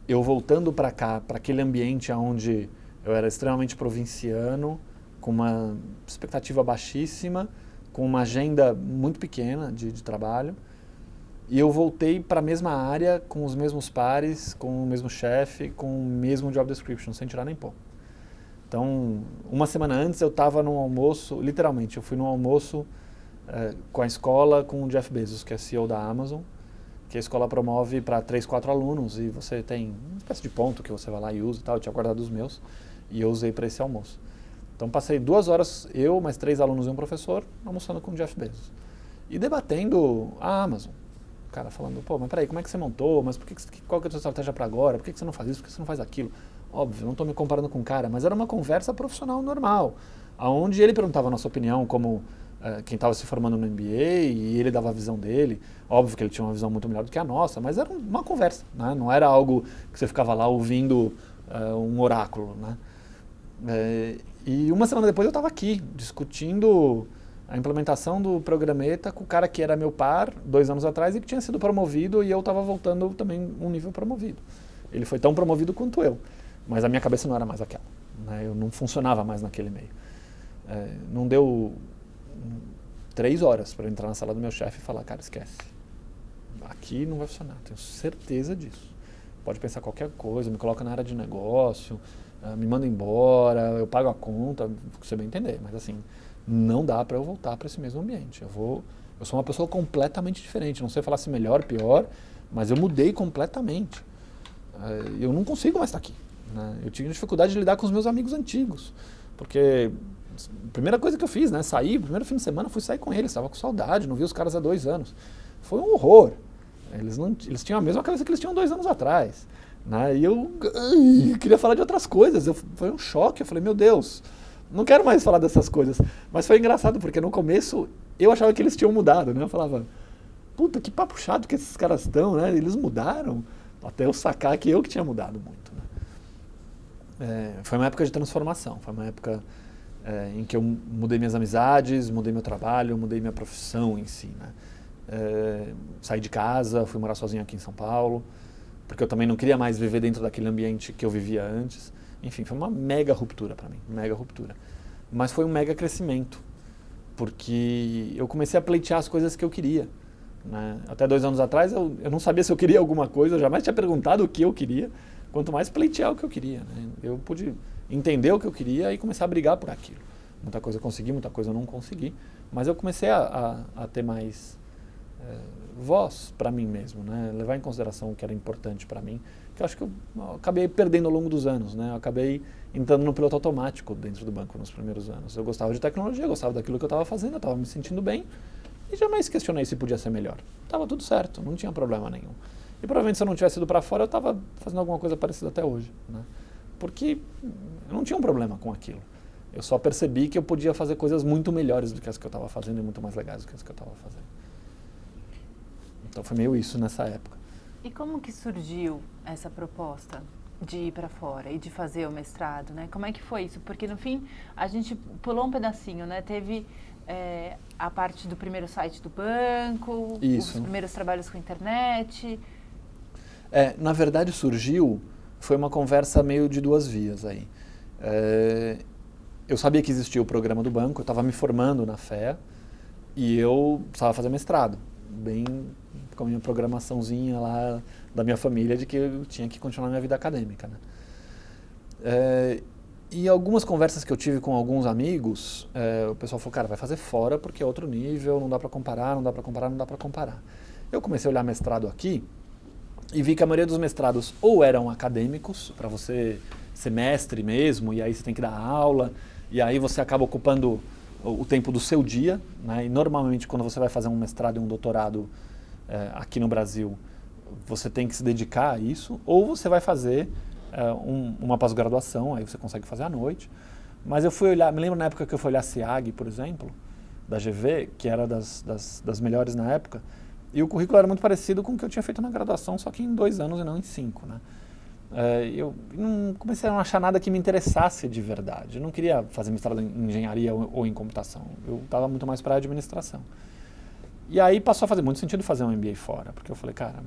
eu voltando para cá, para aquele ambiente onde eu era extremamente provinciano, com uma expectativa baixíssima, com uma agenda muito pequena de trabalho, e eu voltei para a mesma área, com os mesmos pares, com o mesmo chefe, com o mesmo job description, sem tirar nem pôr. Então, uma semana antes eu estava num almoço, literalmente, eu fui num almoço com a escola, com o Jeff Bezos, que é CEO da Amazon, que a escola promove para 3, 4 alunos e você tem uma espécie de ponto que você vai lá e usa e tal. Eu tinha guardado os meus e eu usei para esse almoço. Então passei 2 horas, eu, mais 3 alunos e um professor, almoçando com o Jeff Bezos. E debatendo a Amazon. O cara falando, pô, mas peraí, como é que você montou? Mas qual que é a sua estratégia para agora? Por que você não faz isso? Por que você não faz aquilo? Óbvio, não estou me comparando com o cara, mas era uma conversa profissional normal. Onde ele perguntava a nossa opinião como... quem estava se formando no MBA e ele dava a visão dele. Óbvio que ele tinha uma visão muito melhor do que a nossa, mas era uma conversa, né? Não era algo que você ficava lá ouvindo um oráculo. Né? E uma semana depois eu estava aqui, discutindo a implementação do Programeta com o cara que era meu par 2 anos atrás e que tinha sido promovido e eu estava voltando também um nível promovido. Ele foi tão promovido quanto eu, mas a minha cabeça não era mais aquela. Né? Eu não funcionava mais naquele meio. Não deu... 3 horas para entrar na sala do meu chefe e falar, cara, esquece. Aqui não vai funcionar, tenho certeza disso. Pode pensar qualquer coisa, me coloca na área de negócio, me manda embora, eu pago a conta, você bem entender. Mas assim, não dá para eu voltar para esse mesmo ambiente. Eu sou uma pessoa completamente diferente, não sei falar se melhor, pior, mas eu mudei completamente. Eu não consigo mais estar aqui. Né? Eu tinha dificuldade de lidar com os meus amigos antigos, porque... A primeira coisa que eu fiz, né? Saí, primeiro fim de semana, fui sair com eles, estava com saudade, não vi os caras há 2 anos. Foi um horror. Eles tinham a mesma cabeça que eles tinham 2 anos atrás. Né? E eu queria falar de outras coisas. Foi um choque, eu falei, meu Deus, não quero mais falar dessas coisas. Mas foi engraçado, porque no começo eu achava que eles tinham mudado, né? Eu falava, puta, que papo chato que esses caras estão, né? Eles mudaram, até eu sacar que eu que tinha mudado muito. Né? Foi uma época de transformação, foi uma época... em que eu mudei minhas amizades, mudei meu trabalho, mudei minha profissão em si. Né? Saí de casa, fui morar sozinho aqui em São Paulo, porque eu também não queria mais viver dentro daquele ambiente que eu vivia antes. Enfim, foi uma mega ruptura para mim, mega ruptura. Mas foi um mega crescimento, porque eu comecei a pleitear as coisas que eu queria. Né? Até 2 anos atrás eu não sabia se eu queria alguma coisa, eu jamais tinha perguntado o que eu queria, quanto mais pleitear o que eu queria. Né? Eu pude entender o que eu queria e começar a brigar por aquilo. Muita coisa eu consegui, muita coisa eu não consegui, mas eu comecei a ter mais voz para mim mesmo, né? Levar em consideração o que era importante para mim, que eu acho que eu acabei perdendo ao longo dos anos. Né? Eu acabei entrando no piloto automático dentro do banco nos primeiros anos. Eu gostava de tecnologia, gostava daquilo que eu estava fazendo, eu estava me sentindo bem e jamais questionei se podia ser melhor. Estava tudo certo, não tinha problema nenhum. E provavelmente se eu não tivesse ido para fora, eu estava fazendo alguma coisa parecida até hoje, né? Porque eu não tinha um problema com aquilo. Eu só percebi que eu podia fazer coisas muito melhores do que as que eu estava fazendo e muito mais legais do que as que eu estava fazendo. Então foi meio isso nessa época. E como que surgiu essa proposta de ir para fora e de fazer o mestrado, né? Como é que foi isso? Porque no fim a gente pulou um pedacinho, né? Teve a parte do primeiro site do banco, Isso. Os primeiros trabalhos com internet. Na verdade surgiu, foi uma conversa meio de duas vias aí. Eu sabia que existia o programa do banco, eu estava me formando na FEA e eu precisava fazer mestrado, bem com a minha programaçãozinha lá da minha família de que eu tinha que continuar minha vida acadêmica, né? E algumas conversas que eu tive com alguns amigos, o pessoal falou, cara, vai fazer fora porque é outro nível, não dá para comparar, não dá para comparar, não dá para comparar. Eu comecei a olhar mestrado aqui e vi que a maioria dos mestrados ou eram acadêmicos, para você ser mestre mesmo, e aí você tem que dar aula, e aí você acaba ocupando o tempo do seu dia, né? E normalmente quando você vai fazer um mestrado e um doutorado aqui no Brasil, você tem que se dedicar a isso, ou você vai fazer uma pós-graduação, aí você consegue fazer à noite. Mas eu fui olhar, me lembro na época que eu fui olhar a SEAG, por exemplo, da GV, que era das melhores na época, e o currículo era muito parecido com o que eu tinha feito na graduação, só que em 2 anos e não em 5, né? Eu não comecei a não achar nada que me interessasse de verdade. Eu não queria fazer mestrado em engenharia ou em computação. Eu estava muito mais para a administração. E aí passou a fazer muito sentido fazer um MBA fora, porque eu falei, cara,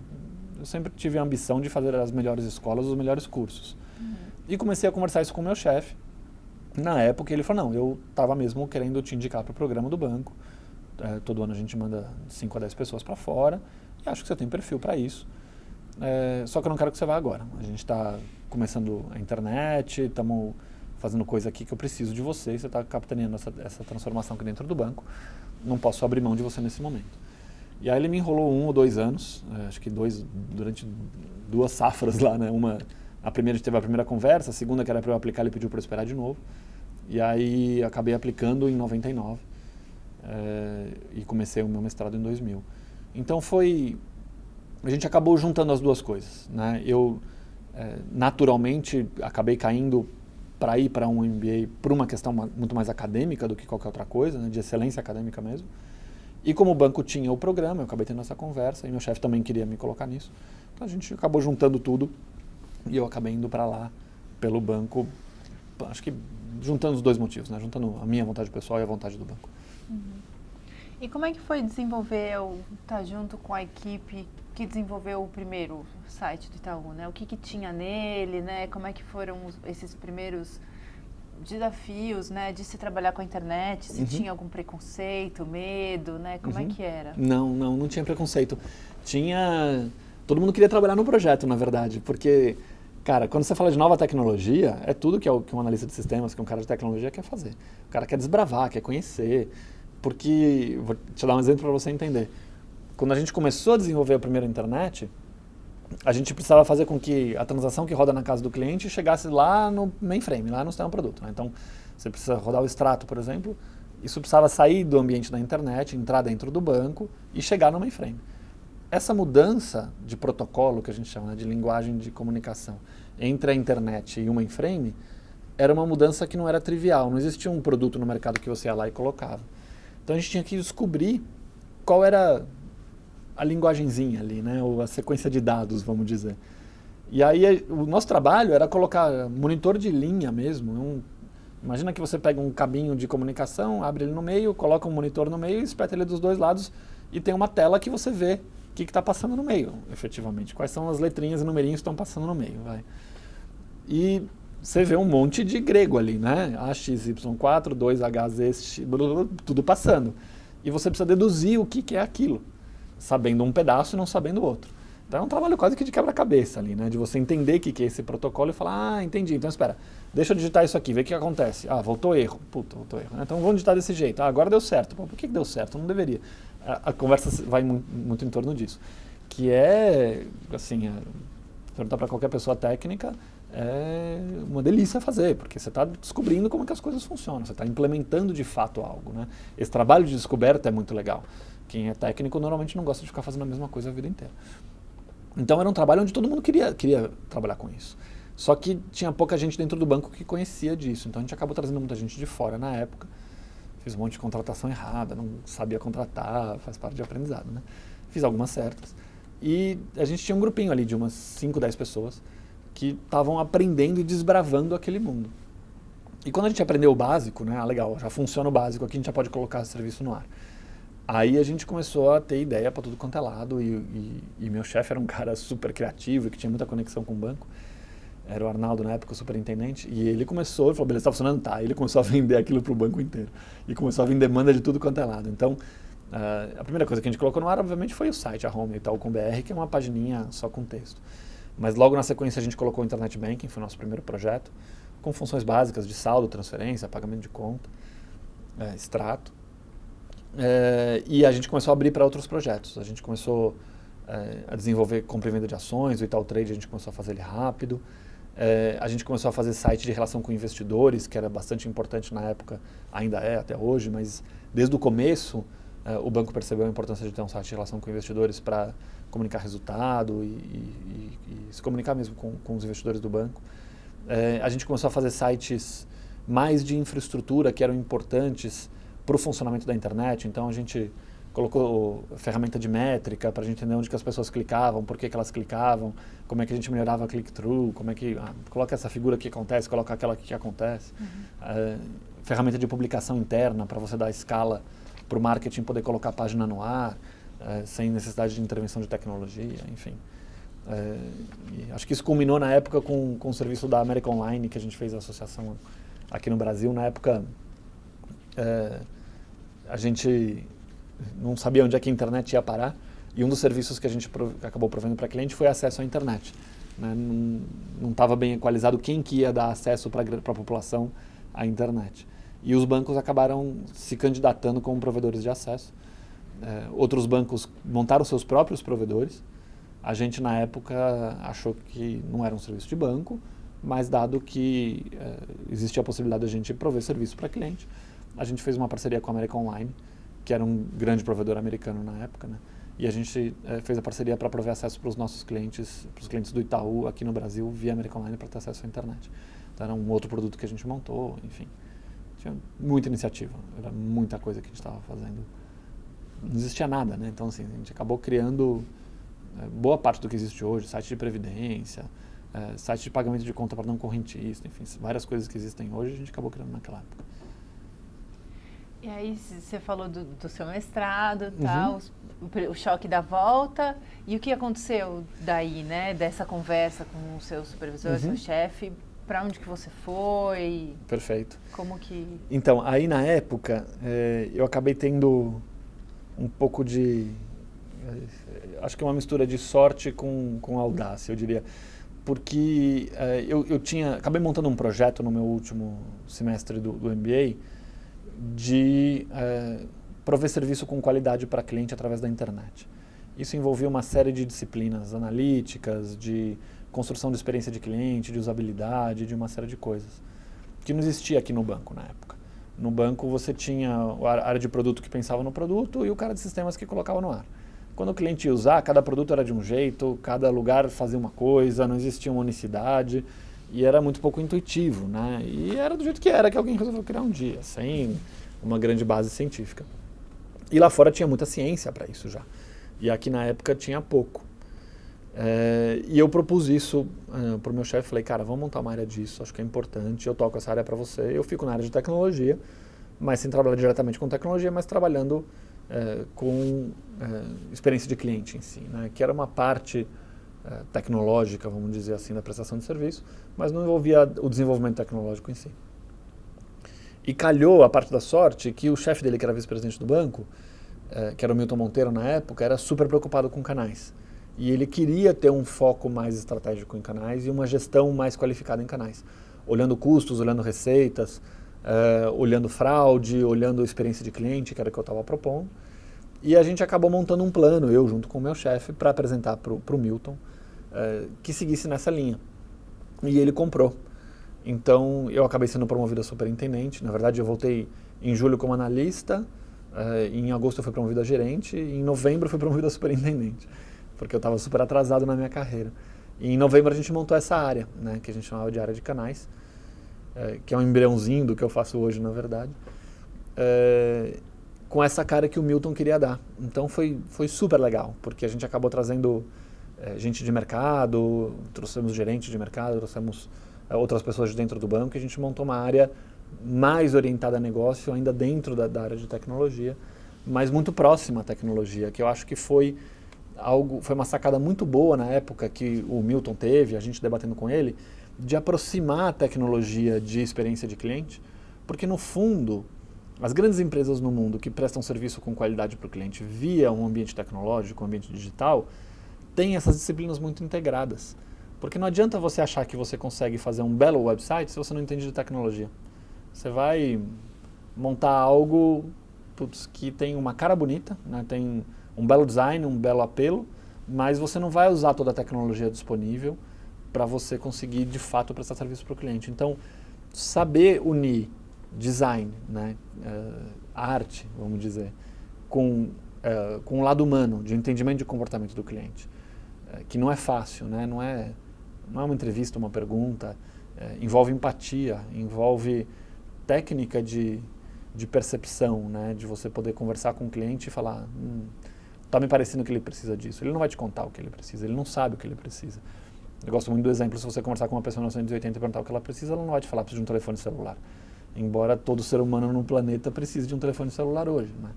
eu sempre tive a ambição de fazer as melhores escolas, os melhores cursos. E comecei a conversar isso com o meu chefe. Na época ele falou, não, eu estava mesmo querendo te indicar para o programa do banco. Todo ano a gente manda 5 a 10 pessoas para fora e acho que você tem perfil para isso. Só que eu não quero que você vá agora. A gente está começando a internet, estamos fazendo coisa aqui que eu preciso de você, você está capitaneando essa transformação aqui dentro do banco. Não posso abrir mão de você nesse momento. E aí ele me enrolou 1 ou 2 anos, acho que durante 2 safras lá, né? A primeira a gente teve a primeira conversa, a segunda que era para eu aplicar, ele pediu para eu esperar de novo. E aí acabei aplicando em 99 e comecei o meu mestrado em 2000. Então a gente acabou juntando as duas coisas, né? Eu naturalmente acabei caindo para ir para um MBA por uma questão muito mais acadêmica do que qualquer outra coisa, né? De excelência acadêmica mesmo. E como o banco tinha o programa, eu acabei tendo essa conversa e meu chefe também queria me colocar nisso. Então a gente acabou juntando tudo e eu acabei indo para lá pelo banco, acho que juntando os 2 motivos, né? Juntando a minha vontade pessoal e a vontade do banco. E como é que foi desenvolver, estar junto com a equipe que desenvolveu o primeiro site do Itaú, né? O que tinha nele, né? Como é que foram esses primeiros desafios, né? De se trabalhar com a internet, se tinha algum preconceito, medo, né? Como é que era? Não tinha preconceito. Todo mundo queria trabalhar no projeto, na verdade, porque, cara, quando você fala de nova tecnologia, é tudo que um analista de sistemas, que um cara de tecnologia quer fazer. O cara quer desbravar, quer conhecer, porque, vou te dar um exemplo para você entender. Quando a gente começou a desenvolver a primeira internet, a gente precisava fazer com que a transação que roda na casa do cliente chegasse lá no mainframe, lá no sistema produto, né? Então, você precisa rodar o extrato, por exemplo, isso precisava sair do ambiente da internet, entrar dentro do banco e chegar no mainframe. Essa mudança de protocolo, que a gente chama, né, de linguagem de comunicação, entre a internet e o mainframe, era uma mudança que não era trivial, não existia um produto no mercado que você ia lá e colocava. Então a gente tinha que descobrir qual era a linguagenzinha ali, né, ou a sequência de dados, vamos dizer. E aí o nosso trabalho era colocar monitor de linha mesmo. Imagina que você pega um cabinho de comunicação, abre ele no meio, coloca um monitor no meio, espeta ele dos 2 lados e tem uma tela que você vê o que está passando no meio, efetivamente. Quais são as letrinhas e numerinhos que estão passando no meio. E você vê um monte de grego ali, né? AXY4, 2HZ, tudo passando. E você precisa deduzir o que é aquilo, sabendo um pedaço e não sabendo o outro. Então é um trabalho quase que de quebra-cabeça ali, né? De você entender o que é esse protocolo e falar, entendi, então espera, deixa eu digitar isso aqui, ver o que acontece. Voltou erro. Puta, voltou erro. Então vamos digitar desse jeito. Agora deu certo. Por que deu certo? Não deveria. A conversa vai muito em torno disso. Que é, assim, perguntar para qualquer pessoa técnica, é uma delícia fazer, porque você está descobrindo como que as coisas funcionam, você está implementando de fato algo, né? Esse trabalho de descoberta é muito legal. Quem é técnico normalmente não gosta de ficar fazendo a mesma coisa a vida inteira. Então era um trabalho onde todo mundo queria trabalhar com isso. Só que tinha pouca gente dentro do banco que conhecia disso. Então a gente acabou trazendo muita gente de fora na época. Fiz um monte de contratação errada, não sabia contratar, faz parte de aprendizado, né? Fiz algumas certas. E a gente tinha um grupinho ali de umas 5, 10 pessoas que estavam aprendendo e desbravando aquele mundo. E quando a gente aprendeu o básico, né? Legal, já funciona o básico, aqui a gente já pode colocar esse serviço no ar. Aí a gente começou a ter ideia para tudo quanto é lado e meu chefe era um cara super criativo e que tinha muita conexão com o banco. Era o Arnaldo na época, o superintendente, e ele falou, beleza, está funcionando? Tá. E ele começou a vender aquilo para o banco inteiro. E começou a vir demanda de tudo quanto é lado. Então, a primeira coisa que a gente colocou no ar, obviamente, foi o site, a Home Itaú.com.br, que é uma pagininha só com texto. Mas logo na sequência a gente colocou o Internet Banking, foi o nosso primeiro projeto, com funções básicas de saldo, transferência, pagamento de conta, extrato. E a gente começou a abrir para outros projetos. A gente começou a desenvolver compra e venda de ações, o Itaú Trade a gente começou a fazer ele rápido. A gente começou a fazer site de relação com investidores, que era bastante importante na época, ainda é até hoje, mas desde o começo o banco percebeu a importância de ter um site de relação com investidores para comunicar resultado e se comunicar mesmo com os investidores do banco. A gente começou a fazer sites mais de infraestrutura que eram importantes para o funcionamento da internet, então a gente colocou ferramenta de métrica para a gente entender onde que as pessoas clicavam, por que elas clicavam, como é que a gente melhorava a click-through, como é que coloca essa figura que acontece, coloca aquela que acontece. Ferramenta de publicação interna para você dar escala para o marketing poder colocar a página no ar, sem necessidade de intervenção de tecnologia, enfim. E acho que isso culminou na época com o serviço da América Online, que a gente fez a associação aqui no Brasil. Na época, a gente não sabia onde é que a internet ia parar, e um dos serviços que a gente acabou provendo para cliente foi acesso à internet. Né? Não estava bem equalizado quem que ia dar acesso para a população à internet. E os bancos acabaram se candidatando como provedores de acesso. Outros bancos montaram seus próprios provedores. A gente, na época, achou que não era um serviço de banco, mas dado que existia a possibilidade de a gente prover serviço para cliente, a gente fez uma parceria com a América Online, que era um grande provedor americano na época, né? E a gente fez a parceria para prover acesso para os nossos clientes, para os clientes do Itaú aqui no Brasil, via América Online, para ter acesso à internet. Então era um outro produto que a gente montou, enfim. Tinha muita iniciativa, era muita coisa que a gente estava fazendo. Não existia nada, né? Então, assim, a gente acabou criando boa parte do que existe hoje, site de previdência, site de pagamento de conta para não correntista, enfim, várias coisas que existem hoje, a gente acabou criando naquela época. E aí você falou do seu mestrado, tal, o choque da volta, e o que aconteceu daí, né, dessa conversa com o seu supervisor, seu chefe, para onde que você foi? Perfeito. Como que... Então, aí na época, eu acabei tendo um pouco de, acho que uma mistura de sorte com audácia, eu diria, porque acabei montando um projeto no meu último semestre do MBA, de prover serviço com qualidade para cliente através da internet. Isso envolvia uma série de disciplinas analíticas, de construção de experiência de cliente, de usabilidade, de uma série de coisas, que não existia aqui no banco na época. No banco você tinha a área de produto que pensava no produto e o cara de sistemas que colocava no ar. Quando o cliente ia usar, cada produto era de um jeito, cada lugar fazia uma coisa, não existia uma unicidade, e era muito pouco intuitivo, né? E era do jeito que era, que alguém resolveu criar um dia, sem uma grande base científica. E lá fora tinha muita ciência para isso já. E aqui na época tinha pouco. E eu propus isso para o meu chefe, falei, cara, vamos montar uma área disso, acho que é importante, eu toco essa área para você, eu fico na área de tecnologia, mas sem trabalhar diretamente com tecnologia, mas trabalhando com experiência de cliente em si, né? Que era uma parte tecnológica, vamos dizer assim, da prestação de serviço, mas não envolvia o desenvolvimento tecnológico em si. E calhou a parte da sorte que o chefe dele, que era vice-presidente do banco, que era o Milton Monteiro na época, era super preocupado com canais. E ele queria ter um foco mais estratégico em canais e uma gestão mais qualificada em canais. Olhando custos, olhando receitas, olhando fraude, olhando experiência de cliente, que era o que eu estava propondo. E a gente acabou montando um plano, eu junto com o meu chefe, para apresentar para o Milton, que seguisse nessa linha. E ele comprou. Então, eu acabei sendo promovido a superintendente. Na verdade, eu voltei em julho como analista, em agosto eu fui promovido a gerente, e em novembro eu fui promovido a superintendente. porque eu estava super atrasado na minha carreira. E em novembro a gente montou essa área, né, que a gente chamava de área de canais, que é um embriãozinho do que eu faço hoje, na verdade, com essa cara que o Milton queria dar. Então foi super legal, porque a gente acabou trazendo gente de mercado, trouxemos gerente de mercado, trouxemos outras pessoas de dentro do banco, e a gente montou uma área mais orientada a negócio, ainda dentro da área de tecnologia, mas muito próxima à tecnologia, que eu acho que foi uma sacada muito boa na época que o Milton teve, a gente debatendo com ele, de aproximar a tecnologia de experiência de cliente, porque no fundo, as grandes empresas no mundo que prestam serviço com qualidade para o cliente via um ambiente tecnológico, um ambiente digital, têm essas disciplinas muito integradas. Porque não adianta você achar que você consegue fazer um belo website se você não entende de tecnologia. Você vai montar algo que tem uma cara bonita, né, tem um belo design, um belo apelo, mas você não vai usar toda a tecnologia disponível para você conseguir, de fato, prestar serviço para o cliente. Então, saber unir design, né, arte, vamos dizer, com o lado humano, de entendimento de comportamento do cliente, que não é fácil, né, não é uma entrevista, uma pergunta, envolve empatia, envolve técnica de percepção, né, de você poder conversar com o cliente e falar, tá me parecendo que ele precisa disso. Ele não vai te contar o que ele precisa, ele não sabe o que ele precisa. Eu gosto muito do exemplo, se você conversar com uma pessoa em 1980 e perguntar o que ela precisa, ela não vai te falar, precisa de um telefone celular. Embora todo ser humano no planeta precise de um telefone celular hoje, né?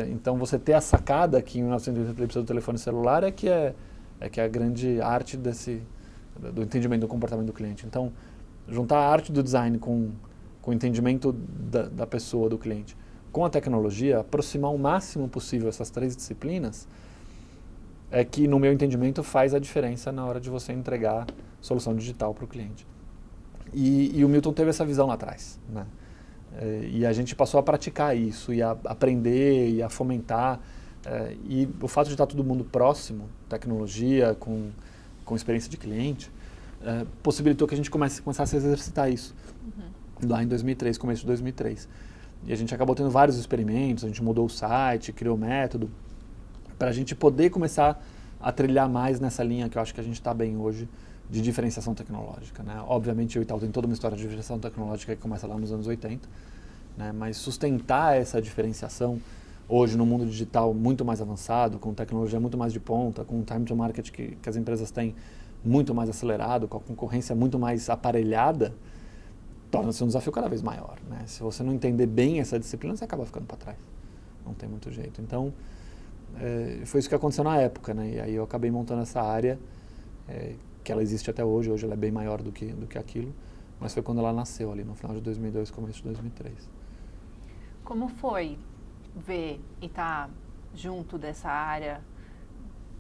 Então você ter a sacada que em 1980 ele precisa do telefone celular é que é a grande arte do entendimento do comportamento do cliente. Então, juntar a arte do design com o entendimento da pessoa, do cliente, com a tecnologia, aproximar o máximo possível essas três disciplinas, é que, no meu entendimento, faz a diferença na hora de você entregar solução digital para o cliente. E o Milton teve essa visão lá atrás, né? E a gente passou a praticar isso, e a aprender, e a fomentar. E o fato de estar todo mundo próximo, tecnologia, com experiência de cliente, possibilitou que a gente começasse a exercitar isso. Lá em 2003, começo de 2003. E a gente acabou tendo vários experimentos, a gente mudou o site, criou método, para a gente poder começar a trilhar mais nessa linha que eu acho que a gente está bem hoje, de diferenciação tecnológica, né? Obviamente o Itaú tem toda uma história de diferenciação tecnológica que começa lá nos anos 80, né? Mas sustentar essa diferenciação hoje no mundo digital muito mais avançado, com tecnologia muito mais de ponta, com time to market que as empresas têm muito mais acelerado, com a concorrência muito mais aparelhada, torna-se um desafio cada vez maior, né? Se você não entender bem essa disciplina, você acaba ficando para trás. Não tem muito jeito. Então, foi isso que aconteceu na época, né? E aí eu acabei montando essa área, que ela existe até hoje. Hoje ela é bem maior do que aquilo, mas foi quando ela nasceu ali, no final de 2002, começo de 2003. Como foi ver e estar junto dessa área,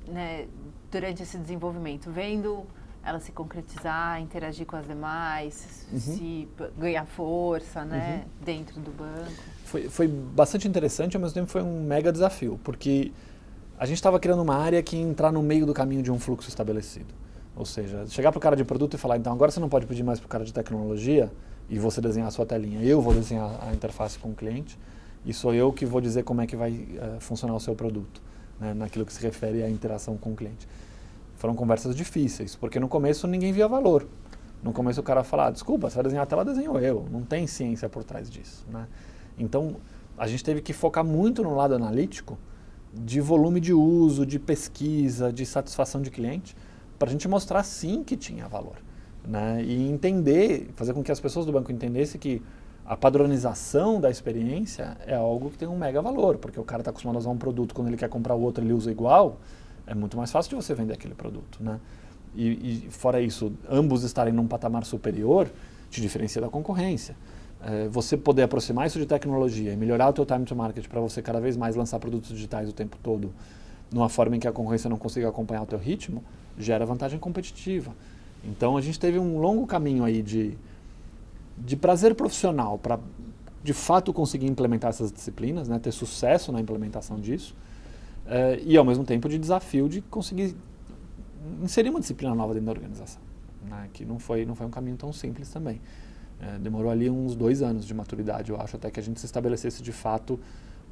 né, durante esse desenvolvimento, vendo ela se concretizar, interagir com as demais, se ganhar força, né, dentro do banco? Foi bastante interessante, ao mesmo tempo foi um mega desafio, porque a gente estava criando uma área que ia entrar no meio do caminho de um fluxo estabelecido. Ou seja, chegar para o cara de produto e falar, então agora você não pode pedir mais para o cara de tecnologia e você desenhar a sua telinha, eu vou desenhar a interface com o cliente e sou eu que vou dizer como é que vai funcionar o seu produto, né, naquilo que se refere à interação com o cliente. Foram conversas difíceis, porque no começo ninguém via valor. No começo o cara falava, desculpa, você vai desenhar a tela, desenho eu. Não tem ciência por trás disso, né? Então, a gente teve que focar muito no lado analítico, de volume de uso, de pesquisa, de satisfação de cliente, para a gente mostrar sim que tinha valor, né? E entender, fazer com que as pessoas do banco entendessem que a padronização da experiência é algo que tem um mega valor, porque o cara está acostumado a usar um produto, quando ele quer comprar o outro ele usa igual, é muito mais fácil de você vender aquele produto, né? E fora isso, ambos estarem num patamar superior te diferencia da concorrência. Você poder aproximar isso de tecnologia e melhorar o teu time to market para você cada vez mais lançar produtos digitais o tempo todo, numa forma em que a concorrência não consiga acompanhar o teu ritmo, gera vantagem competitiva. Então a gente teve um longo caminho aí de prazer profissional para de fato conseguir implementar essas disciplinas, né, ter sucesso na implementação disso, e ao mesmo tempo de desafio de conseguir inserir uma disciplina nova dentro da organização, né, que não foi um caminho tão simples também. Demorou ali uns 2 anos de maturidade, eu acho, até que a gente se estabelecesse de fato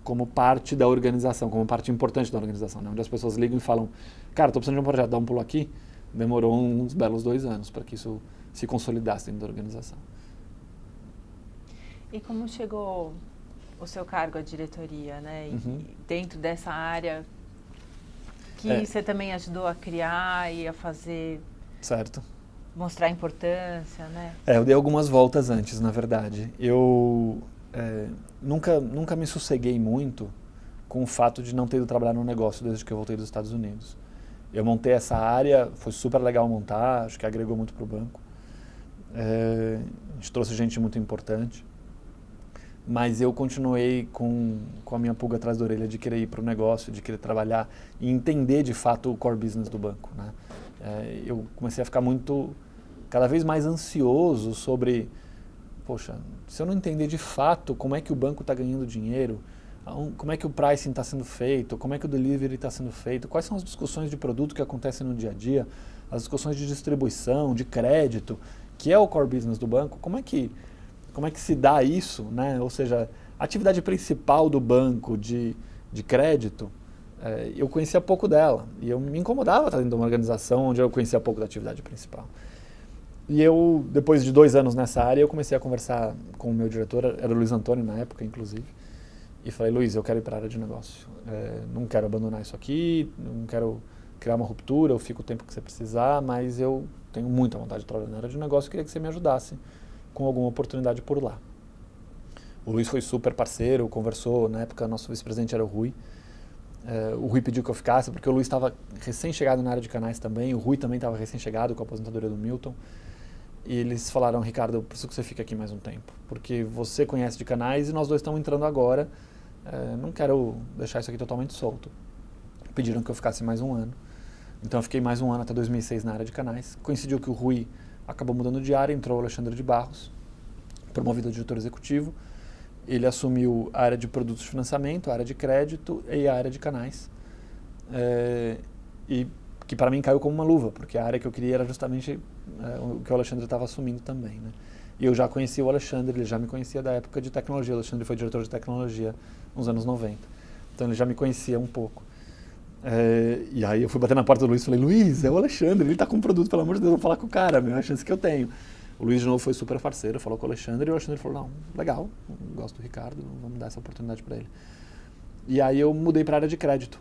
como parte da organização, como parte importante da organização, né? Onde as pessoas ligam e falam, cara, estou precisando de um projeto, dá um pulo aqui. Demorou uns belos 2 anos para que isso se consolidasse dentro da organização. E como chegou o seu cargo à diretoria, né? E dentro dessa área que você também ajudou a criar e a fazer... Certo. Mostrar a importância, né? Eu dei algumas voltas antes, na verdade. Eu nunca me sosseguei muito com o fato de não ter ido trabalhar no negócio desde que eu voltei dos Estados Unidos. Eu montei essa área, foi super legal montar, acho que agregou muito para o banco. A gente trouxe gente muito importante. Mas eu continuei com a minha pulga atrás da orelha de querer ir para o negócio, de querer trabalhar e entender de fato o core business do banco, né? Eu comecei a ficar cada vez mais ansioso sobre, poxa, se eu não entender de fato como é que o banco está ganhando dinheiro, como é que o pricing está sendo feito, como é que o delivery está sendo feito, quais são as discussões de produto que acontecem no dia a dia, as discussões de distribuição, de crédito, que é o core business do banco, como é que se dá isso, né? Ou seja, a atividade principal do banco de crédito, eu conhecia pouco dela. E eu me incomodava estar dentro de uma organização onde eu conhecia pouco da atividade principal. E eu, depois de 2 anos nessa área, eu comecei a conversar com o meu diretor, era o Luiz Antônio na época, inclusive. E falei, Luiz, eu quero ir para a área de negócio. Não quero abandonar isso aqui, não quero criar uma ruptura, eu fico o tempo que você precisar, mas eu tenho muita vontade de trabalhar na área de negócio e queria que você me ajudasse com alguma oportunidade por lá. O Luiz foi super parceiro, conversou, na época nosso vice-presidente era o Rui. O Rui pediu que eu ficasse, porque o Luiz estava recém-chegado na área de canais também, o Rui também estava recém-chegado com a aposentadoria do Milton. E eles falaram, Ricardo, eu preciso que você fique aqui mais um tempo, porque você conhece de canais e nós dois estamos entrando agora, não quero deixar isso aqui totalmente solto. Pediram que eu ficasse mais um ano. Então eu fiquei mais um ano até 2006 na área de canais. Coincidiu que o Rui acabou mudando de área, entrou o Alexandre de Barros, promovido a diretor executivo. Ele assumiu a área de produtos de financiamento, a área de crédito e a área de canais. E que para mim caiu como uma luva, porque a área que eu queria era justamente o que o Alexandre estava assumindo também, né? E eu já conhecia o Alexandre, ele já me conhecia da época de tecnologia. O Alexandre foi diretor de tecnologia nos anos 90. Então ele já me conhecia um pouco. E aí eu fui bater na porta do Luiz e falei, Luiz, é o Alexandre, ele está com um produto, pelo amor de Deus, vou falar com o cara, é a chance que eu tenho. O Luiz de novo foi super parceiro, falou com o Alexandre, e o Alexandre falou, não, legal, gosto do Ricardo, vamos dar essa oportunidade para ele. E aí eu mudei para a área de crédito.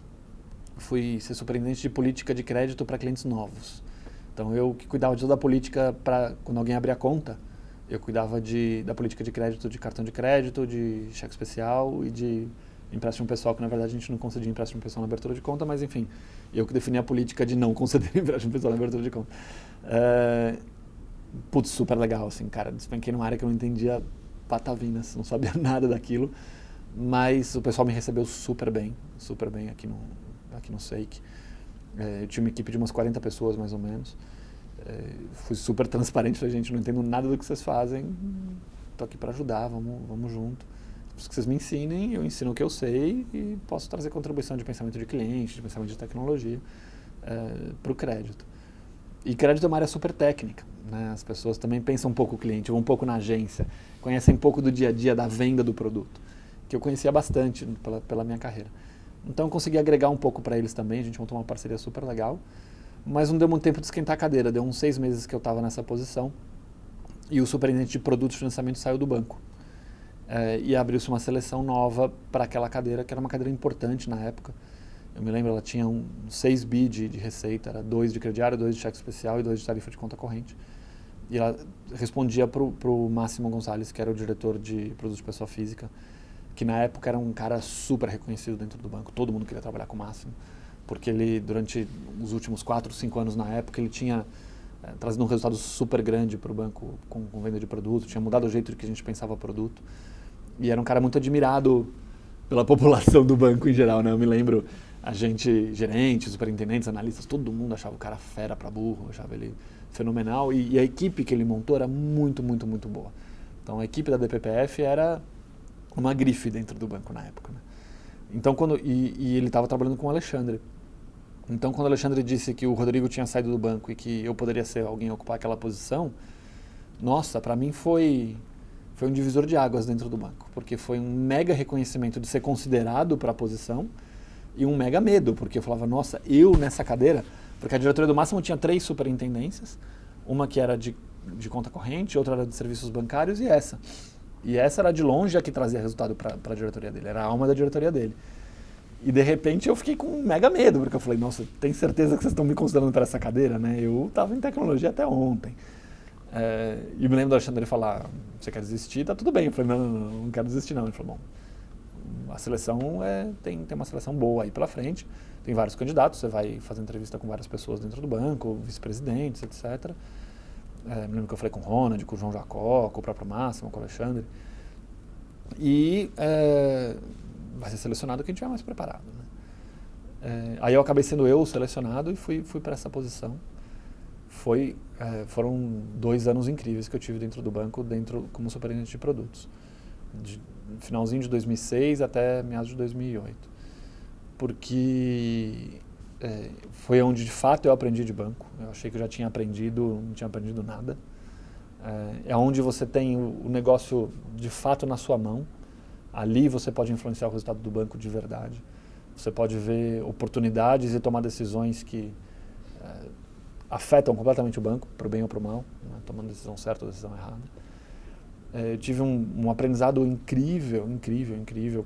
Fui ser superintendente de política de crédito para clientes novos. Então eu que cuidava de toda a política para quando alguém abria a conta, eu cuidava da política de crédito, de cartão de crédito, de cheque especial e de empréstimo pessoal, que na verdade a gente não concedia empréstimo pessoal na abertura de conta, mas enfim, eu que defini a política de não conceder empréstimo pessoal na abertura de conta. Putz, super legal, assim, cara, despenquei numa área que eu não entendia patavinas, não sabia nada daquilo, mas o pessoal me recebeu super bem aqui no SEIC. Eu tinha uma equipe de umas 40 pessoas, mais ou menos. Fui super transparente, falei, gente, não entendo nada do que vocês fazem, tô aqui para ajudar, vamos junto. Se vocês me ensinem, eu ensino o que eu sei e posso trazer contribuição de pensamento de cliente, de pensamento de tecnologia para o crédito. E crédito é uma área super técnica, né? As pessoas também pensam um pouco o cliente, vão um pouco na agência, conhecem um pouco do dia a dia da venda do produto, que eu conhecia bastante pela minha carreira. Então eu consegui agregar um pouco para eles também, a gente montou uma parceria super legal, mas não deu muito tempo de esquentar a cadeira, deu uns 6 meses que eu estava nessa posição e o superintendente de produtos de financiamento saiu do banco. E abriu-se uma seleção nova para aquela cadeira, que era uma cadeira importante na época. Eu me lembro, ela tinha 6 bi de receita, era 2 de crediário, 2 de cheque especial e 2 de tarifa de conta corrente. E ela respondia para o Máximo Gonçalves, que era o diretor de produtos de pessoa física, que na época era um cara super reconhecido dentro do banco, todo mundo queria trabalhar com o Máximo, porque ele, durante os últimos 4, 5 anos na época, ele tinha trazido um resultado super grande para o banco com venda de produto, tinha mudado o jeito que a gente pensava produto. E era um cara muito admirado pela população do banco em geral, né? Eu me lembro, gerentes, superintendentes, analistas, todo mundo achava o cara fera pra burro, achava ele fenomenal. E a equipe que ele montou era muito, muito, muito boa. Então a equipe da DPPF era uma grife dentro do banco na época, né? Então, e ele estava trabalhando com o Alexandre. Então quando o Alexandre disse que o Rodrigo tinha saído do banco e que eu poderia ser alguém a ocupar aquela posição, nossa, pra mim foi foi um divisor de águas dentro do banco, porque foi um mega reconhecimento de ser considerado para a posição e um mega medo, porque eu falava, nossa, eu nessa cadeira, porque a diretoria do Máximo tinha 3 superintendências, uma que era de conta corrente, outra era de serviços bancários e essa. E essa era de longe a que trazia resultado para a diretoria dele, era a alma da diretoria dele. E de repente eu fiquei com um mega medo, porque eu falei, nossa, tem certeza que vocês estão me considerando para essa cadeira, né? Eu estava em tecnologia até ontem. E me lembro do Alexandre falar, você quer desistir? Tá tudo bem. Eu falei, não quero desistir não. Ele falou, bom, a seleção tem uma seleção boa aí pela frente, tem vários candidatos, você vai fazer entrevista com várias pessoas dentro do banco, vice-presidentes, etc. Me lembro que eu falei com o Ronald, com o João Jacó, com o próprio Máximo, com o Alexandre. E vai ser selecionado quem estiver mais preparado, né? Aí eu acabei sendo eu selecionado e fui para essa posição. Foram 2 anos incríveis que eu tive dentro do banco, como superintendente de produtos. De finalzinho de 2006 até meados de 2008. Porque foi onde de fato eu aprendi de banco. Eu achei que eu já tinha aprendido, não tinha aprendido nada. É onde você tem o negócio de fato na sua mão. Ali você pode influenciar o resultado do banco de verdade. Você pode ver oportunidades e tomar decisões que afetam completamente o banco, para o bem ou para o mal, né? Tomando decisão certa ou decisão errada. Eu tive um aprendizado incrível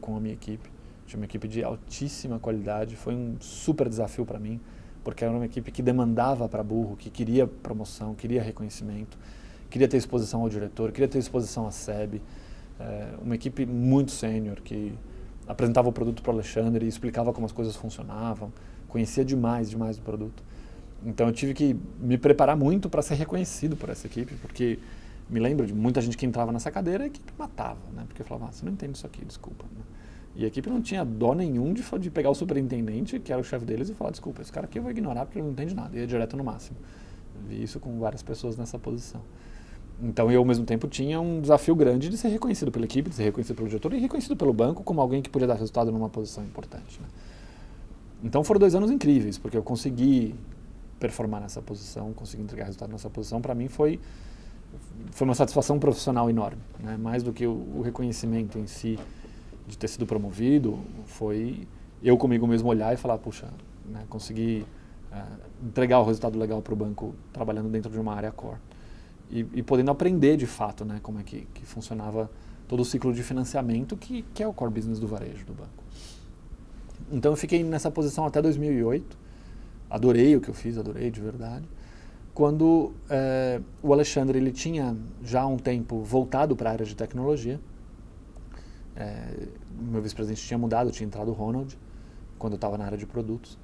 com a minha equipe. Tinha uma equipe de altíssima qualidade, foi um super desafio para mim, porque era uma equipe que demandava para burro, que queria promoção, queria reconhecimento, queria ter exposição ao diretor, queria ter exposição à SEB. Uma equipe muito sênior, que apresentava o produto para o Alexandre e explicava como as coisas funcionavam, conhecia demais do produto. Então eu tive que me preparar muito para ser reconhecido por essa equipe, porque me lembro de muita gente que entrava nessa cadeira e a equipe matava, né? Porque falava, você não entende isso aqui, desculpa. Né? E a equipe não tinha dó nenhum de pegar o superintendente, que era o chefe deles, e falar, desculpa, esse cara aqui eu vou ignorar porque ele não entende nada, ia direto no Máximo. Vi isso com várias pessoas nessa posição. Então eu, ao mesmo tempo, tinha um desafio grande de ser reconhecido pela equipe, de ser reconhecido pelo diretor e reconhecido pelo banco como alguém que podia dar resultado numa posição importante. Né? Então foram 2 anos incríveis, porque eu consegui performar nessa posição, consegui entregar resultado nessa posição. Para mim foi uma satisfação profissional enorme, né? Mais do que o reconhecimento em si de ter sido promovido, foi eu comigo mesmo olhar e falar, puxa, né, consegui entregar o resultado legal para o banco trabalhando dentro de uma área core. E podendo aprender de fato, né, como é que funcionava todo o ciclo de financiamento que é o core business do varejo do banco. Então eu fiquei nessa posição até 2008, adorei o que eu fiz, adorei de verdade. Quando o Alexandre ele tinha já há um tempo voltado para a área de tecnologia, meu vice-presidente tinha mudado, tinha entrado o Ronald, quando eu estava na área de produtos.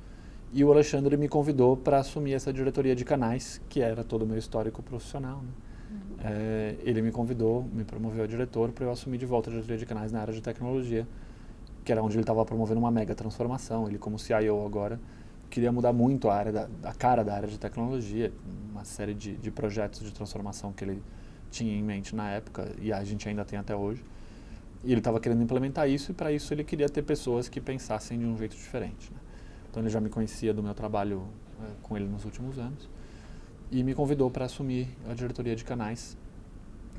E o Alexandre me convidou para assumir essa diretoria de canais, que era todo o meu histórico profissional. Né? Ele me convidou, me promoveu a diretor para eu assumir de volta a diretoria de canais na área de tecnologia, que era onde ele estava promovendo uma mega transformação. Ele, como CIO agora, queria mudar muito a cara da área de tecnologia, uma série de projetos de transformação que ele tinha em mente na época, e a gente ainda tem até hoje. E ele estava querendo implementar isso, e para isso ele queria ter pessoas que pensassem de um jeito diferente. Né? Então ele já me conhecia do meu trabalho com ele nos últimos anos e me convidou para assumir a diretoria de canais,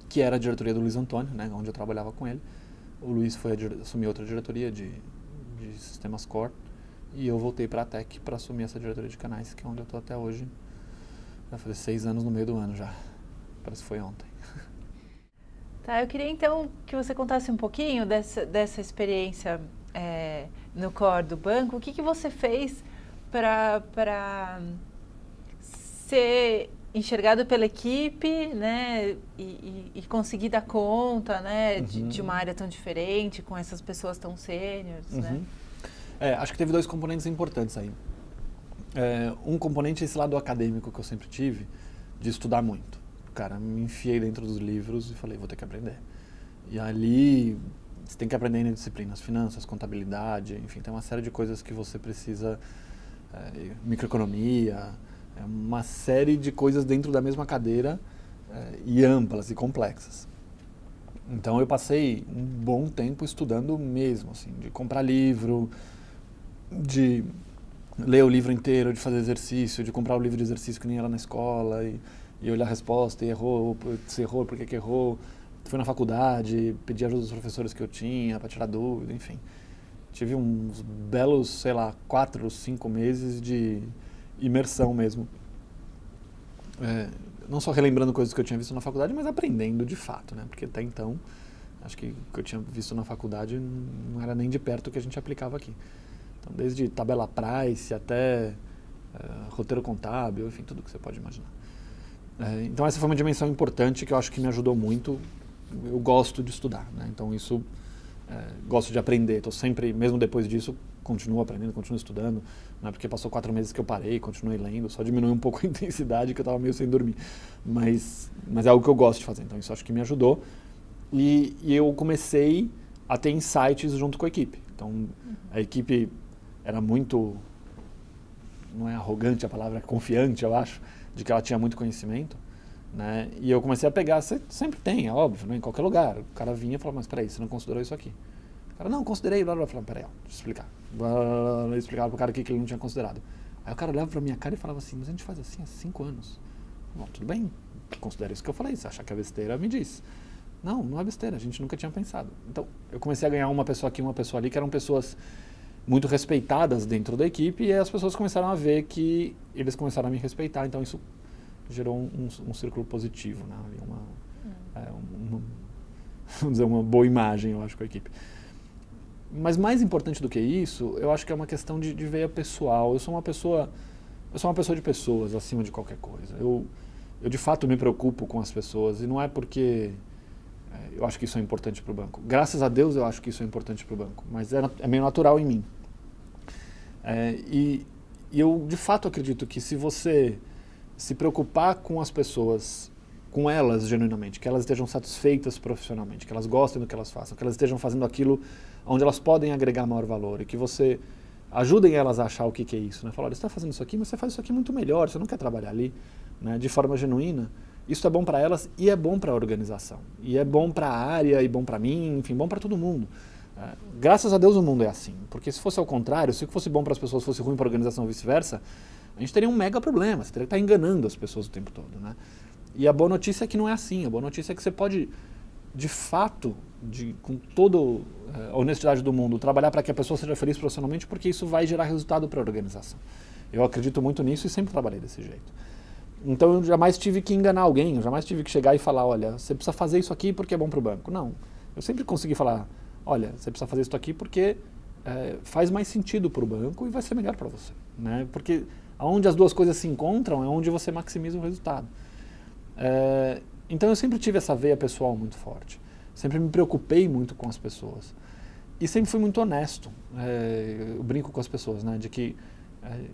que era a diretoria do Luiz Antônio, né, onde eu trabalhava com ele. O Luiz foi assumir outra diretoria de sistemas core e eu voltei para a Tech para assumir essa diretoria de canais, que é onde eu estou até hoje. Vai fazer 6 anos no meio do ano já, parece que foi ontem. Tá, eu queria então que você contasse um pouquinho dessa experiência no core do banco. O que você fez para ser enxergado pela equipe, né, e conseguir dar conta, né, de uma área tão diferente, com essas pessoas tão sêniores, né? Acho que teve 2 componentes importantes aí. Um componente é esse lado acadêmico que eu sempre tive, de estudar muito. Cara, me enfiei dentro dos livros e falei, vou ter que aprender. E ali você tem que aprender em disciplinas, finanças, contabilidade, enfim, tem uma série de coisas que você precisa, microeconomia, uma série de coisas dentro da mesma cadeira e amplas e complexas. Então eu passei um bom tempo estudando mesmo, assim, de comprar livro, de ler o livro inteiro, de fazer exercício, de comprar o livro de exercício que nem era na escola e olhar a resposta e errou, se errou, por que errou. fui na faculdade, pedi ajuda dos professores que eu tinha para tirar dúvida, enfim. Tive uns belos, sei lá, 4 ou 5 meses de imersão mesmo. Não só relembrando coisas que eu tinha visto na faculdade, mas aprendendo de fato, né? Porque até então, acho que o que eu tinha visto na faculdade não era nem de perto o que a gente aplicava aqui. Então, desde tabela price até roteiro contábil, enfim, tudo que você pode imaginar. Então, essa foi uma dimensão importante que eu acho que me ajudou muito. Eu gosto de estudar, né? Então, isso, gosto de aprender. Estou sempre, mesmo depois disso, continuo aprendendo, continuo estudando. Não é porque passou 4 meses que eu parei, continuei lendo, só diminui um pouco a intensidade, que eu estava meio sem dormir. Mas é algo que eu gosto de fazer, então isso acho que me ajudou. E eu comecei a ter insights junto com a equipe. Então, a equipe era muito, não é arrogante a palavra, é confiante, eu acho, de que ela tinha muito conhecimento, né? E eu comecei a pegar, você sempre tem, é óbvio, né? Em qualquer lugar. O cara vinha e falava, mas peraí, você não considerou isso aqui? O cara, não, considerei, blá, blá, blá. Eu falava, peraí, deixa eu explicar. Eu explicava pro cara o que ele não tinha considerado. Aí o cara olhava pra minha cara e falava assim, mas a gente faz assim há 5 anos. Bom, tudo bem, considera isso que eu falei, se achar que é besteira, me diz. Não é besteira, a gente nunca tinha pensado. Então, eu comecei a ganhar uma pessoa aqui, uma pessoa ali, que eram pessoas muito respeitadas dentro da equipe, e aí as pessoas começaram a ver que eles começaram a me respeitar, então isso gerou um círculo positivo, né? Vamos dizer, uma boa imagem, eu acho, com a equipe. Mas mais importante do que isso, eu acho que é uma questão de veia pessoal. Eu sou uma pessoa de pessoas, acima de qualquer coisa. Eu de fato me preocupo com as pessoas, e não é porque eu acho que isso é importante para o banco. Graças a Deus eu acho que isso é importante para o banco, mas é meio natural em mim. E eu de fato acredito que se você se preocupar com as pessoas, com elas genuinamente, que elas estejam satisfeitas profissionalmente, que elas gostem do que elas façam, que elas estejam fazendo aquilo onde elas podem agregar maior valor, e que você ajudem elas a achar o que é isso, né? Falar, olha, você está fazendo isso aqui, mas você faz isso aqui muito melhor, você não quer trabalhar ali, né? De forma genuína. Isso é bom para elas e é bom para a organização. E é bom para a área, e bom para mim, enfim, bom para todo mundo. Graças a Deus o mundo é assim, porque se fosse ao contrário, se o que fosse bom para as pessoas fosse ruim para a organização ou vice-versa, a gente teria um mega problema, você teria que estar enganando as pessoas o tempo todo, né? E a boa notícia é que não é assim, a boa notícia é que você pode, de fato, com toda a honestidade do mundo, trabalhar para que a pessoa seja feliz profissionalmente, porque isso vai gerar resultado para a organização. Eu acredito muito nisso e sempre trabalhei desse jeito. Então eu jamais tive que enganar alguém, eu jamais tive que chegar e falar, olha, você precisa fazer isso aqui porque é bom para o banco. Não, eu sempre consegui falar, olha, você precisa fazer isso aqui porque faz mais sentido para o banco e vai ser melhor para você, né? Porque onde as duas coisas se encontram é onde você maximiza o resultado. Então eu sempre tive essa veia pessoal muito forte, sempre me preocupei muito com as pessoas e sempre fui muito honesto. Eu brinco com as pessoas, né, de que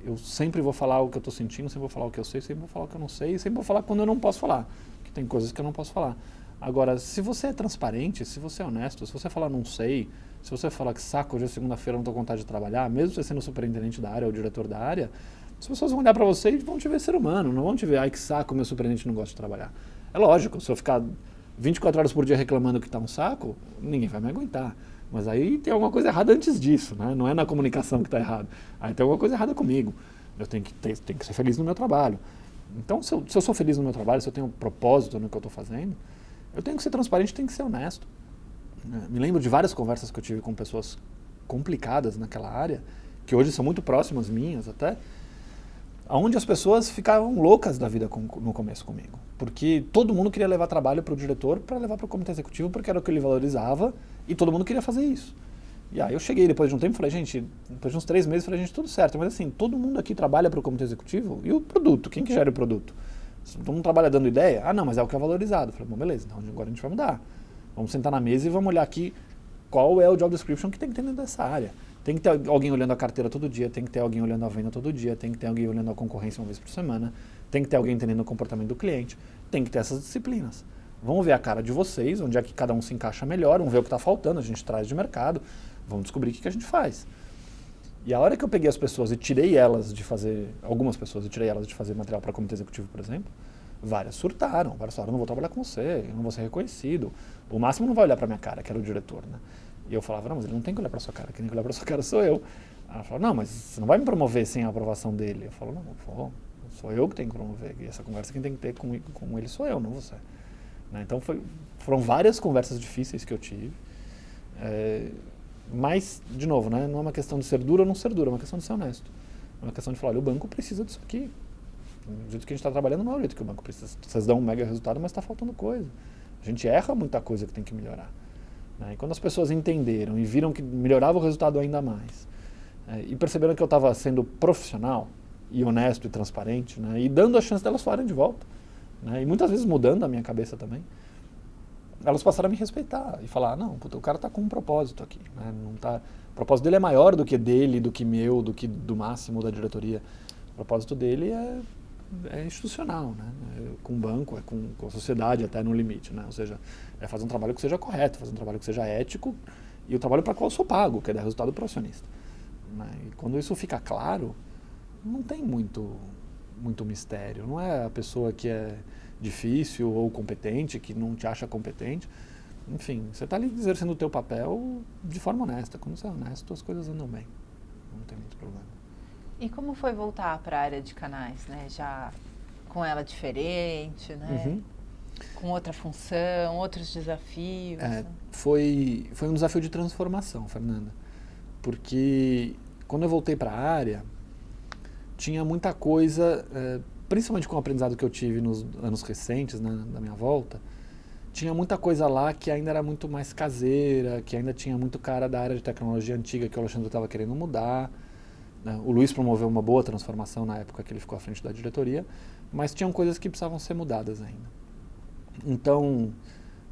eu sempre vou falar o que eu estou sentindo, sempre vou falar o que eu sei, sempre vou falar o que eu não sei, e sempre vou falar quando eu não posso falar, porque tem coisas que eu não posso falar. Agora, se você é transparente, se você é honesto, se você falar não sei, se você falar que saco, hoje é segunda-feira, não estou com vontade de trabalhar, mesmo você sendo o superintendente da área ou o diretor da área, as pessoas vão olhar para você e vão te ver ser humano, não vão te ver, ai que saco, meu superintendente não gosta de trabalhar. É lógico, se eu ficar 24 horas por dia reclamando que está um saco, ninguém vai me aguentar. Mas aí tem alguma coisa errada antes disso, né? Não é na comunicação que está errado. Aí tem alguma coisa errada comigo. Eu tenho que ser feliz no meu trabalho. Então, se eu sou feliz no meu trabalho, se eu tenho um propósito no que eu estou fazendo, eu tenho que ser transparente, tenho que ser honesto. Me lembro de várias conversas que eu tive com pessoas complicadas naquela área, que hoje são muito próximas minhas até, onde as pessoas ficavam loucas da vida no começo comigo. Porque todo mundo queria levar trabalho para o diretor, para levar para o comitê executivo, porque era o que ele valorizava, e todo mundo queria fazer isso. E aí eu cheguei depois de um tempo e falei, gente, depois de uns 3 meses, falei, gente, tudo certo, mas assim, todo mundo aqui trabalha para o comitê executivo, e o produto, quem que gera o produto? Todo mundo trabalha dando ideia? Ah, não, mas é o que é valorizado. Eu falei, bom, beleza, então agora a gente vai mudar. Vamos sentar na mesa e vamos olhar aqui qual é o job description que tem que ter dentro dessa área. Tem que ter alguém olhando a carteira todo dia, tem que ter alguém olhando a venda todo dia, tem que ter alguém olhando a concorrência uma vez por semana, tem que ter alguém entendendo o comportamento do cliente, tem que ter essas disciplinas. Vamos ver a cara de vocês, onde é que cada um se encaixa melhor, vamos ver o que está faltando, a gente traz de mercado, vamos descobrir o que a gente faz. E a hora que eu peguei as pessoas e tirei elas de fazer, algumas pessoas, eu tirei elas de fazer material para comitê executivo, por exemplo, várias surtaram, não vou trabalhar com você, eu não vou ser reconhecido, o máximo não vai olhar para minha cara, que era o diretor, né? E eu falava, não, mas ele não tem que olhar para sua cara, quem tem que olhar para sua cara sou eu. Ela falou, não, mas você não vai me promover sem a aprovação dele. Eu falo, não, sou eu que tenho que promover, e essa conversa quem tem que ter com ele sou eu, não você. né? Então foram várias conversas difíceis que eu tive. Mas, de novo, né, não é uma questão de ser duro ou não ser duro, é uma questão de ser honesto. É uma questão de falar, olha, o banco precisa disso aqui. O jeito que a gente está trabalhando não é o jeito que o banco precisa. Vocês dão um mega resultado, mas está faltando coisa. A gente erra muita coisa que tem que melhorar. Né? E quando as pessoas entenderam e viram que melhorava o resultado ainda mais, e perceberam que eu estava sendo profissional e honesto e transparente, né, e dando a chance delas falarem de volta, né, e muitas vezes mudando a minha cabeça também, elas passaram a me respeitar e falar, não, puta, o cara está com um propósito aqui. Né, não tá, o propósito dele é maior do que dele, do que meu, do que do Máximo, da diretoria. O propósito dele é institucional, né? É com o banco, é com a sociedade até no limite, né? Ou seja, é fazer um trabalho que seja correto, fazer um trabalho que seja ético e o trabalho para qual eu sou pago, que é dar resultado para o acionista. Né? E quando isso fica claro, não tem muito mistério. Não é a pessoa que é difícil ou competente, que não te acha competente. Enfim, você está ali exercendo o teu papel de forma honesta. Quando você é honesto, as coisas andam bem. Não tem muito problema. E como foi voltar para a área de canais, né? Já com ela diferente, né? Uhum. Com outra função, outros desafios. Foi um desafio de transformação, Fernanda. Porque quando eu voltei para a área, tinha muita coisa, principalmente com o aprendizado que eu tive nos anos recentes, né, da minha volta, tinha muita coisa lá que ainda era muito mais caseira, que ainda tinha muito cara da área de tecnologia antiga que o Alexandre estava querendo mudar. O Luiz promoveu uma boa transformação na época que ele ficou à frente da diretoria, mas tinham coisas que precisavam ser mudadas ainda. Então,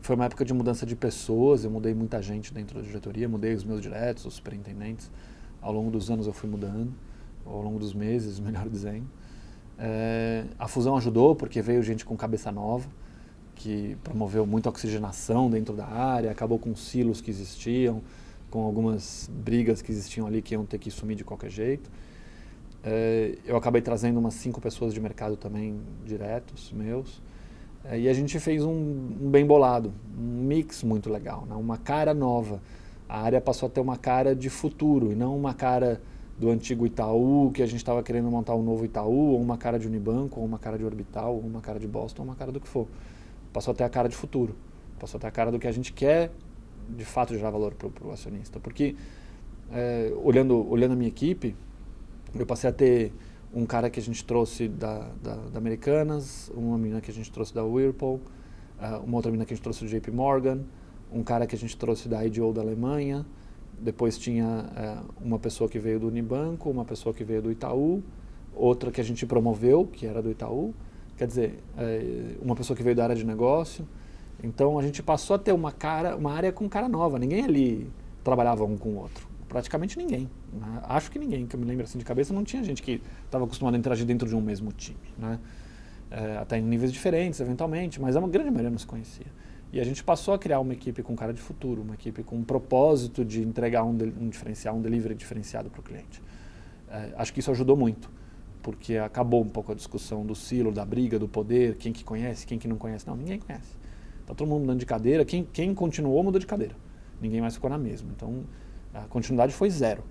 foi uma época de mudança de pessoas, eu mudei muita gente dentro da diretoria, mudei os meus diretos, os superintendentes. Ao longo dos anos eu fui mudando, ao longo dos meses, melhor dizendo. A fusão ajudou, porque veio gente com cabeça nova, que promoveu muita oxigenação dentro da área, acabou com silos que existiam, com algumas brigas que existiam ali que iam ter que sumir de qualquer jeito. Eu acabei trazendo umas 5 pessoas de mercado também diretos, meus. E a gente fez um bem bolado, um mix muito legal, né? Uma cara nova. A área passou a ter uma cara de futuro e não uma cara do antigo Itaú, que a gente estava querendo montar um novo Itaú, ou uma cara de Unibanco, ou uma cara de Orbital, ou uma cara de Boston, ou uma cara do que for. Passou a ter a cara de futuro, passou a ter a cara do que a gente quer de fato gerar valor para o acionista. Porque, olhando a minha equipe, eu passei a ter um cara que a gente trouxe da Americanas, uma menina que a gente trouxe da Whirlpool, uma outra menina que a gente trouxe do JP Morgan, um cara que a gente trouxe da IDO da Alemanha, depois tinha uma pessoa que veio do Unibanco, uma pessoa que veio do Itaú, outra que a gente promoveu, que era do Itaú, quer dizer, uma pessoa que veio da área de negócio. Então a gente passou a ter uma área com cara nova, ninguém ali trabalhava um com o outro. Praticamente ninguém. Né? Acho que ninguém, que eu me lembro assim de cabeça, não tinha gente que estava acostumado a interagir dentro de um mesmo time. Né? Até em níveis diferentes, eventualmente, mas a grande maioria não se conhecia. E a gente passou a criar uma equipe com cara de futuro, uma equipe com um propósito de entregar um diferencial, um delivery diferenciado para o cliente. Acho que isso ajudou muito, porque acabou um pouco a discussão do silo, da briga, do poder, quem que conhece, quem que não conhece. Não, ninguém conhece. Está todo mundo mudando de cadeira, quem continuou mudou de cadeira. Ninguém mais ficou na mesma. Então, a continuidade foi zero,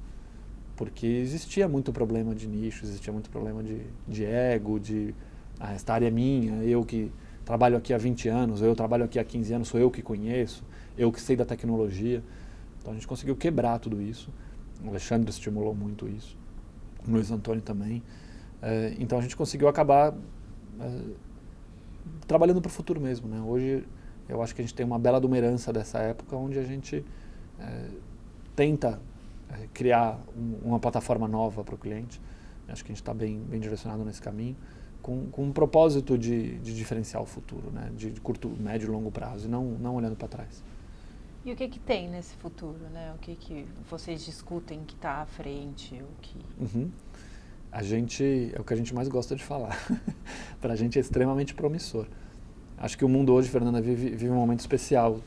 porque existia muito problema de nicho, existia muito problema de ego, esta área é minha, eu que trabalho aqui há 20 anos, eu trabalho aqui há 15 anos, sou eu que conheço, eu que sei da tecnologia. Então a gente conseguiu quebrar tudo isso, o Alexandre estimulou muito isso, o Luiz Antônio também. Então a gente conseguiu acabar trabalhando para o futuro mesmo. Né? Hoje eu acho que a gente tem uma bela de uma herança dessa época, onde a gente tenta criar uma plataforma nova para o cliente. Acho que a gente está bem direcionado nesse caminho, com um propósito de diferenciar o futuro, né? De curto, médio e longo prazo, e não olhando para trás. E o que tem nesse futuro? Né? O que vocês discutem que está à frente? É o que a gente mais gosta de falar. Para a gente é extremamente promissor. Acho que o mundo hoje, Fernanda, vive um momento especial.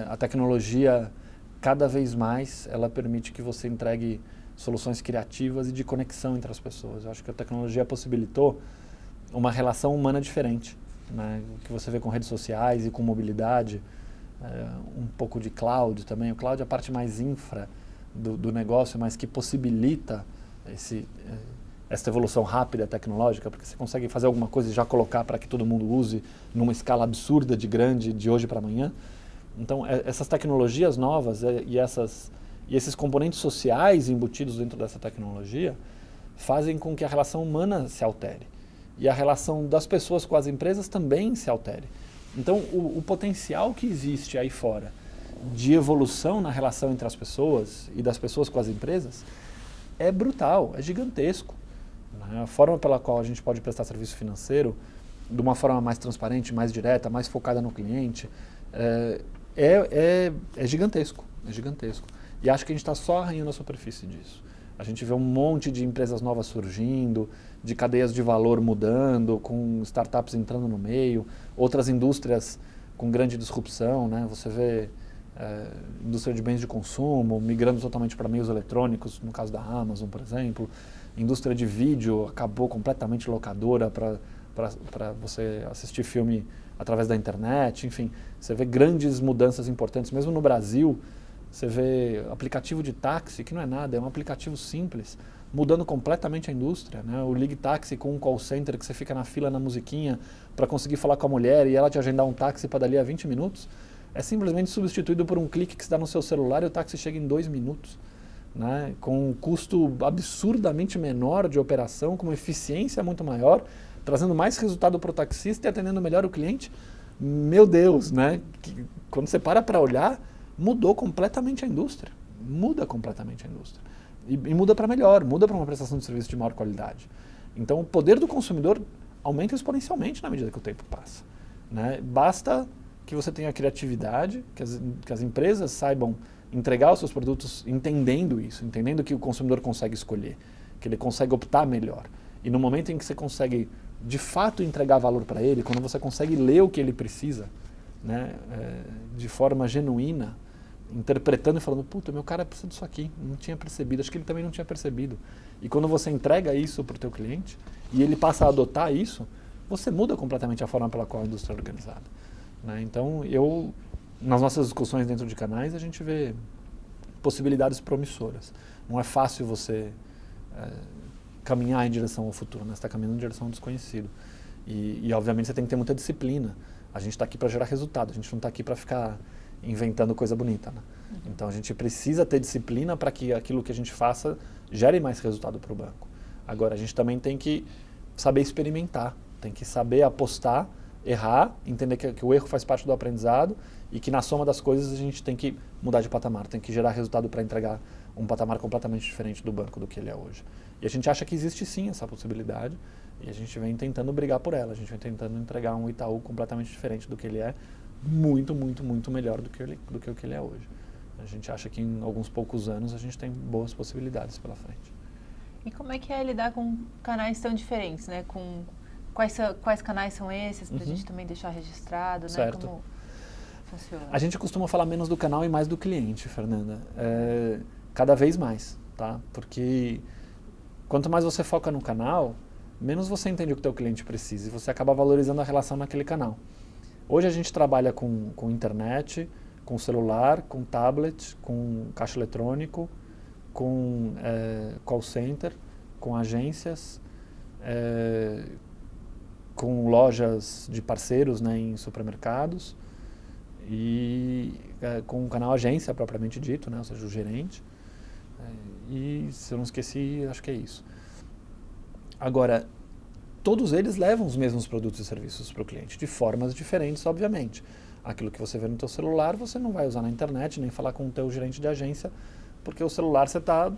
A tecnologia, cada vez mais, ela permite que você entregue soluções criativas e de conexão entre as pessoas. Eu acho que a tecnologia possibilitou uma relação humana diferente, né? O que você vê com redes sociais e com mobilidade, um pouco de cloud também. O cloud é a parte mais infra do negócio, mas que possibilita essa evolução rápida tecnológica, porque você consegue fazer alguma coisa e já colocar para que todo mundo use numa escala absurda de grande, de hoje para amanhã. Então, essas tecnologias novas e esses componentes sociais embutidos dentro dessa tecnologia fazem com que a relação humana se altere. E a relação das pessoas com as empresas também se altere. Então, o potencial que existe aí fora de evolução na relação entre as pessoas e das pessoas com as empresas é brutal, é gigantesco. A forma pela qual a gente pode prestar serviço financeiro de uma forma mais transparente, mais direta, mais focada no cliente, é gigantesco, é gigantesco. E acho que a gente está só arranhando a superfície disso. A gente vê um monte de empresas novas surgindo, de cadeias de valor mudando, com startups entrando no meio, outras indústrias com grande disrupção, né? Você vê indústria de bens de consumo migrando totalmente para meios eletrônicos, no caso da Amazon, por exemplo. Indústria de vídeo acabou completamente locadora para você assistir filme através da internet. Enfim, você vê grandes mudanças importantes. Mesmo no Brasil, você vê aplicativo de táxi, que não é nada, é um aplicativo simples, mudando completamente a indústria, né? O Ligue Táxi com um call center que você fica na fila na musiquinha para conseguir falar com a mulher e ela te agendar um táxi para dali a 20 minutos, é simplesmente substituído por um clique que se dá no seu celular e o táxi chega em 2 minutos. Né, com um custo absurdamente menor de operação, com uma eficiência muito maior, trazendo mais resultado para o taxista e atendendo melhor o cliente. Meu Deus, né? Quando você para olhar, mudou completamente a indústria. Muda completamente a indústria. E muda para melhor, muda para uma prestação de serviço de maior qualidade. Então, o poder do consumidor aumenta exponencialmente na medida que o tempo passa. Né? Basta que você tenha criatividade, que as empresas saibam entregar os seus produtos entendendo isso, entendendo que o consumidor consegue escolher, que ele consegue optar melhor. E no momento em que você consegue, de fato, entregar valor para ele, quando você consegue ler o que ele precisa, né, de forma genuína, interpretando e falando, puta, meu cara precisa disso aqui, não tinha percebido, acho que ele também não tinha percebido. E quando você entrega isso para o teu cliente, e ele passa a adotar isso, você muda completamente a forma pela qual a indústria é organizada. Né? Então, nas nossas discussões dentro de canais, a gente vê possibilidades promissoras. Não é fácil você caminhar em direção ao futuro, né? Você está caminhando em direção ao desconhecido. E, obviamente, você tem que ter muita disciplina. A gente está aqui para gerar resultado, a gente não está aqui para ficar inventando coisa bonita. Né? Então, a gente precisa ter disciplina para que aquilo que a gente faça gere mais resultado para o banco. Agora, a gente também tem que saber experimentar, tem que saber apostar, errar, entender que o erro faz parte do aprendizado e que na soma das coisas a gente tem que mudar de patamar, tem que gerar resultado para entregar um patamar completamente diferente do banco do que ele é hoje. E a gente acha que existe sim essa possibilidade e a gente vem tentando brigar por ela, a gente vem tentando entregar um Itaú completamente diferente do que ele é, muito, muito, muito melhor do que o que ele é hoje. A gente acha que em alguns poucos anos a gente tem boas possibilidades pela frente. E como é que é lidar com canais tão diferentes, né? Quais canais são esses, para a gente também deixar registrado, certo. Né? Como funciona? A gente costuma falar menos do canal e mais do cliente, Fernanda. Cada vez mais, tá? Porque quanto mais você foca no canal, menos você entende o que o teu cliente precisa e você acaba valorizando a relação naquele canal. Hoje a gente trabalha com internet, com celular, com tablet, com caixa eletrônico, com call center, com agências, com lojas de parceiros, né, em supermercados e com o canal agência propriamente dito, né, ou seja, o gerente. E se eu não esqueci, acho que é isso. Agora, todos eles levam os mesmos produtos e serviços para o cliente, de formas diferentes, obviamente. Aquilo que você vê no teu celular, você não vai usar na internet, nem falar com o teu gerente de agência, porque o celular você está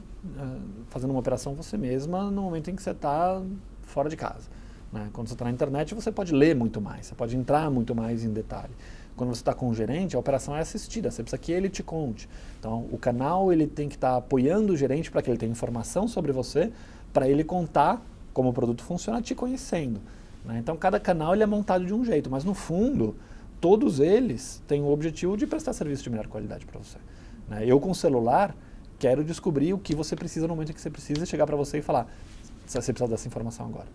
fazendo uma operação você mesma no momento em que você está fora de casa. Né? Quando você está na internet, você pode ler muito mais, você pode entrar muito mais em detalhe. Quando você está com o gerente, a operação é assistida, você precisa que ele te conte. Então, o canal ele tem que estar apoiando o gerente para que ele tenha informação sobre você, para ele contar como o produto funciona, te conhecendo. Né? Então, cada canal ele é montado de um jeito, mas no fundo, todos eles têm o objetivo de prestar serviço de melhor qualidade para você. Né? Eu, com o celular, quero descobrir o que você precisa no momento em que você precisa, chegar para você e falar, você precisa dessa informação agora.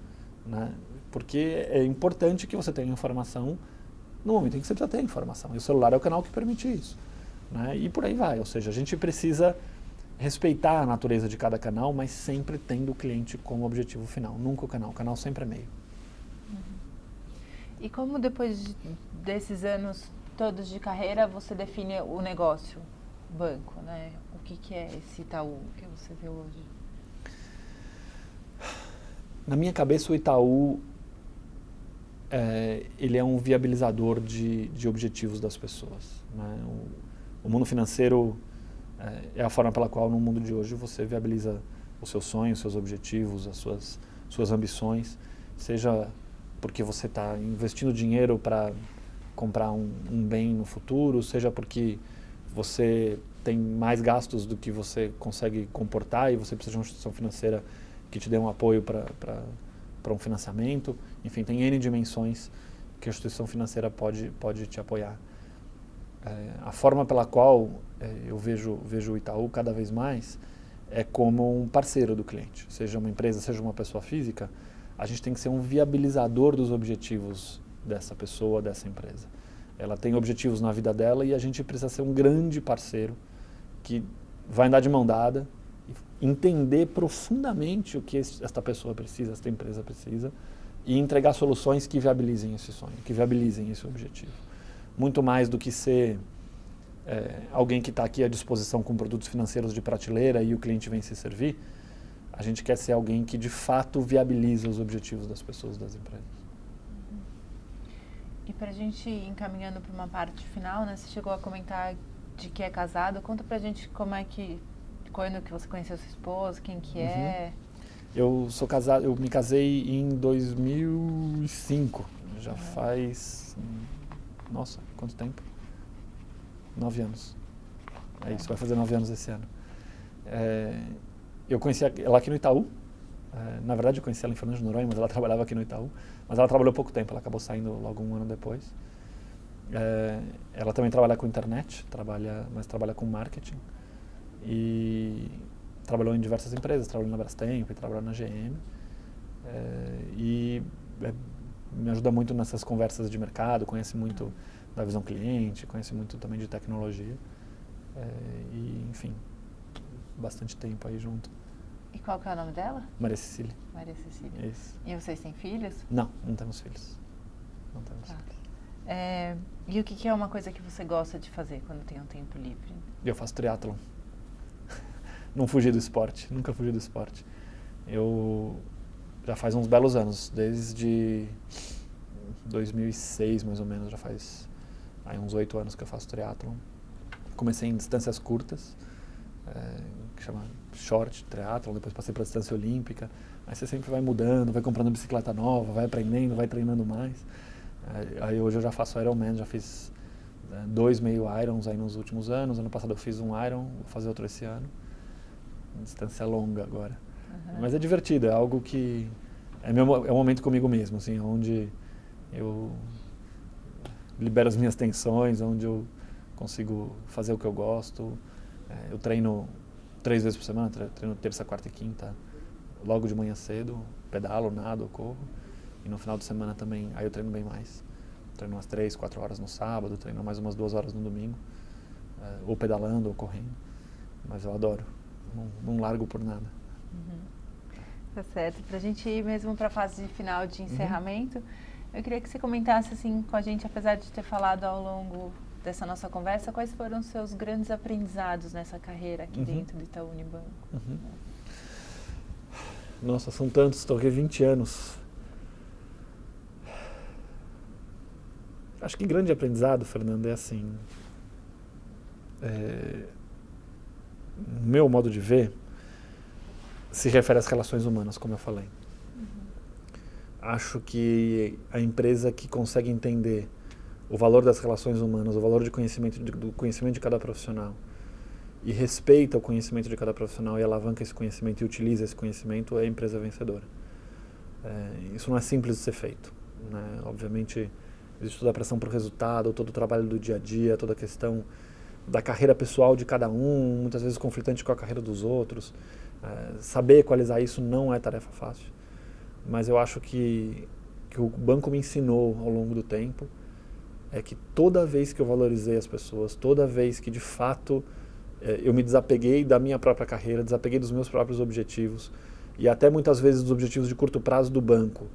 Né? Porque é importante que você tenha informação no momento em que você precisa ter informação. E o celular é o canal que permite isso. Né? E por aí vai. Ou seja, a gente precisa respeitar a natureza de cada canal, mas sempre tendo o cliente como objetivo final, nunca o canal sempre é meio. E como depois desses anos todos de carreira você define o negócio, o banco, né? O que é esse Itaú que você vê hoje? Na minha cabeça o Itaú ele é um viabilizador de objetivos das pessoas, né? O mundo financeiro é a forma pela qual no mundo de hoje você viabiliza os seus sonhos, os seus objetivos, as suas ambições, seja porque você está investindo dinheiro para comprar um bem no futuro, seja porque você tem mais gastos do que você consegue comportar e você precisa de uma instituição financeira que te dê um apoio para um financiamento. Enfim, tem N dimensões que a instituição financeira pode te apoiar. A forma pela qual eu vejo o Itaú cada vez mais é como um parceiro do cliente, seja uma empresa, seja uma pessoa física. A gente tem que ser um viabilizador dos objetivos dessa pessoa, dessa empresa. Ela tem objetivos na vida dela e a gente precisa ser um grande parceiro que vai andar de mão dada, entender profundamente o que esta pessoa precisa, esta empresa precisa, e entregar soluções que viabilizem esse sonho, que viabilizem esse objetivo. Muito mais do que ser alguém que está aqui à disposição com produtos financeiros de prateleira e o cliente vem se servir. A gente quer ser alguém que de fato viabiliza os objetivos das pessoas, das empresas. E para a gente ir encaminhando para uma parte final, né? Você chegou a comentar de que é casado. Conta pra gente quando que você conheceu sua esposa, quem que é. Eu sou casado, eu me casei em 2005. Já faz, nossa, quanto tempo? 9 anos. É isso, vai fazer 9 anos esse ano. Eu conheci ela aqui no Itaú. Na verdade, eu conheci ela em Fernando de Noronha, mas ela trabalhava aqui no Itaú. Mas ela trabalhou pouco tempo, ela acabou saindo logo um ano depois. Ela também trabalha com internet, mas trabalha com marketing. E trabalhou em diversas empresas, trabalhou na Brastemp, trabalhou na GM. Me ajuda muito nessas conversas de mercado, conhece muito da visão cliente, conhece muito também de tecnologia. E, enfim, bastante tempo aí junto. E qual que é o nome dela? Maria Cecília. Maria Cecília. Isso. E vocês têm filhos? Não temos filhos. Não temos filhos. E o que é uma coisa que você gosta de fazer quando tem um tempo livre? Eu faço triatlon. Não fugi do esporte, nunca fugi do esporte. Eu já faz uns belos anos, desde 2006 mais ou menos, já faz aí uns 8 anos que eu faço triatlon. Comecei em distâncias curtas, que chama short triatlon, depois passei para a distância olímpica. Aí você sempre vai mudando, vai comprando bicicleta nova, vai aprendendo, vai treinando mais. Aí hoje eu já faço Ironman, já fiz 2 meio Irons aí nos últimos anos. Ano passado eu fiz um Iron, vou fazer outro esse ano. Distância longa agora. Mas é divertido, é algo que é um momento comigo mesmo, assim, onde eu libero as minhas tensões, onde eu consigo fazer o que eu gosto. Eu treino 3 vezes por semana, treino terça, quarta e quinta, logo de manhã cedo, pedalo, nado, corro. E no final de semana também, aí eu treino bem mais. Treino umas 3, 4 horas no sábado, treino mais umas 2 horas no domingo, ou pedalando ou correndo. Mas eu adoro, não largo por nada. Tá certo. Pra gente ir mesmo para a fase final de encerramento, eu queria que você comentasse assim com a gente, apesar de ter falado ao longo dessa nossa conversa, quais foram os seus grandes aprendizados nessa carreira aqui dentro do Itaú Unibanco? Nossa, são tantos, estou aqui 20 anos. Acho que grande aprendizado, Fernando, é assim, meu modo de ver se refere às relações humanas, como eu falei. Acho que a empresa que consegue entender o valor das relações humanas, o valor do conhecimento de cada profissional, e respeita o conhecimento de cada profissional e alavanca esse conhecimento e utiliza esse conhecimento, é a empresa vencedora. Isso não é simples de ser feito, né? Obviamente, existe toda a pressão para o resultado, todo o trabalho do dia a dia, toda a questão da carreira pessoal de cada um, muitas vezes conflitante com a carreira dos outros. Saber equalizar isso não é tarefa fácil. Mas eu acho que o banco me ensinou ao longo do tempo é que toda vez que eu valorizei as pessoas, toda vez que de fato eu me desapeguei da minha própria carreira, desapeguei dos meus próprios objetivos e até muitas vezes dos objetivos de curto prazo do banco,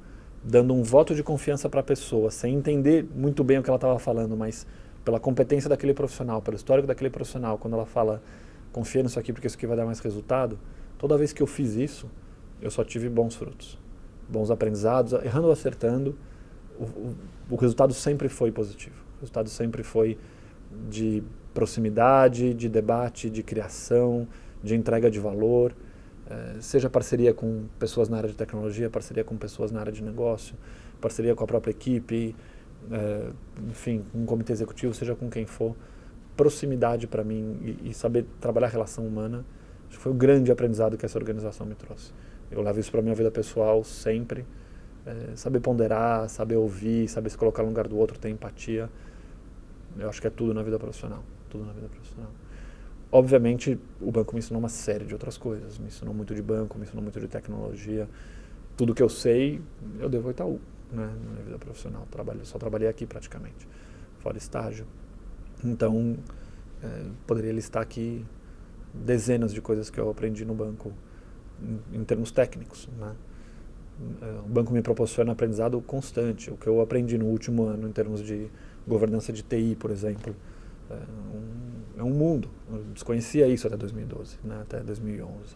dando um voto de confiança para a pessoa, sem entender muito bem o que ela estava falando, mas pela competência daquele profissional, pelo histórico daquele profissional, quando ela fala, confia nisso aqui porque isso aqui vai dar mais resultado, toda vez que eu fiz isso, eu só tive bons frutos, bons aprendizados, errando ou acertando, o resultado sempre foi positivo. O resultado sempre foi de proximidade, de debate, de criação, de entrega de valor, seja parceria com pessoas na área de tecnologia, parceria com pessoas na área de negócio, parceria com a própria equipe, enfim, com um comitê executivo, seja com quem for. Proximidade para mim e saber trabalhar a relação humana, acho que foi o grande aprendizado que essa organização me trouxe. Eu levo isso para a minha vida pessoal sempre. Saber ponderar, saber ouvir, saber se colocar no lugar do outro, ter empatia. Eu acho que é tudo na vida profissional. Tudo na vida profissional. Obviamente, o banco me ensinou uma série de outras coisas. Me ensinou muito de banco, me ensinou muito de tecnologia. Tudo que eu sei, eu devo ao Itaú, né, na minha vida profissional. Só trabalhei aqui praticamente, fora estágio. Então, poderia listar aqui dezenas de coisas que eu aprendi no banco em termos técnicos, né? O banco me proporciona aprendizado constante. O que eu aprendi no último ano em termos de governança de TI, por exemplo, é um mundo. Eu desconhecia isso até 2012, né, até 2011.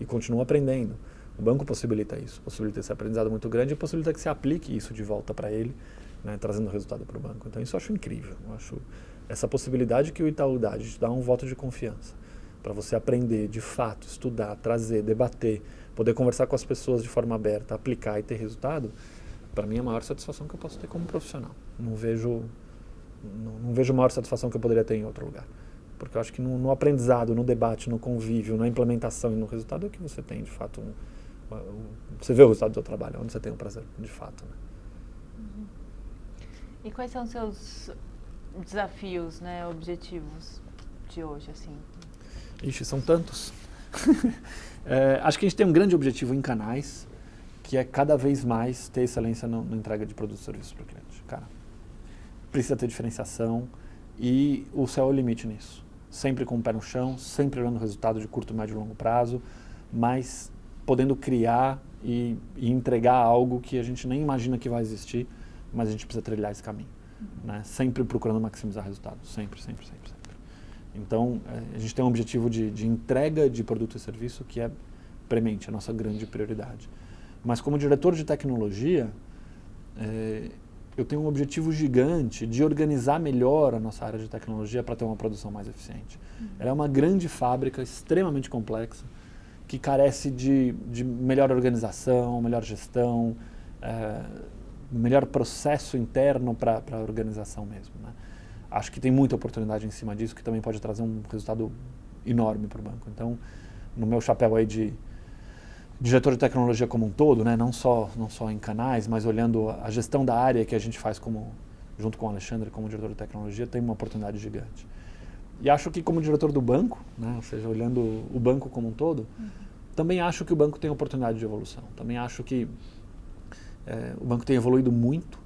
E continuo aprendendo. O banco possibilita isso, possibilita esse aprendizado muito grande e possibilita que se aplique isso de volta para ele, né, trazendo resultado para o banco. Então isso eu acho incrível. Eu acho essa possibilidade que o Itaú dá de te dar um voto de confiança para você aprender, de fato, estudar, trazer, debater, poder conversar com as pessoas de forma aberta, aplicar e ter resultado, para mim é a maior satisfação que eu posso ter como profissional. Não vejo maior satisfação que eu poderia ter em outro lugar. Porque eu acho que no aprendizado, no debate, no convívio, na implementação e no resultado é que você tem, de fato, você vê o resultado do seu trabalho, onde você tem o prazer, de fato. Né? Uhum. E quais são os seus desafios, né, objetivos de hoje, assim? Ixi, são tantos. Acho que a gente tem um grande objetivo em canais, que é cada vez mais ter excelência na entrega de produtos e serviços para o cliente. Cara, precisa ter diferenciação e o céu é o limite nisso. Sempre com o pé no chão, sempre olhando o resultado de curto, médio e longo prazo, mas podendo criar e entregar algo que a gente nem imagina que vai existir, mas a gente precisa trilhar esse caminho. Né? Sempre procurando maximizar resultados. Sempre, sempre, sempre, sempre. Então, a gente tem um objetivo de entrega de produto e serviço que é premente, a nossa grande prioridade. Mas como diretor de tecnologia, eu tenho um objetivo gigante de organizar melhor a nossa área de tecnologia para ter uma produção mais eficiente. Ela é uma grande fábrica, extremamente complexa, que carece de melhor organização, melhor gestão, melhor processo interno para a organização mesmo. Né? Acho que tem muita oportunidade em cima disso, que também pode trazer um resultado enorme para o banco. Então, no meu chapéu aí de diretor de tecnologia como um todo, né, não só em canais, mas olhando a gestão da área que a gente faz junto com o Alexandre como diretor de tecnologia, tem uma oportunidade gigante. E acho que como diretor do banco, né, ou seja, olhando o banco como um todo, também acho que o banco tem oportunidade de evolução. Também acho que o banco tem evoluído muito,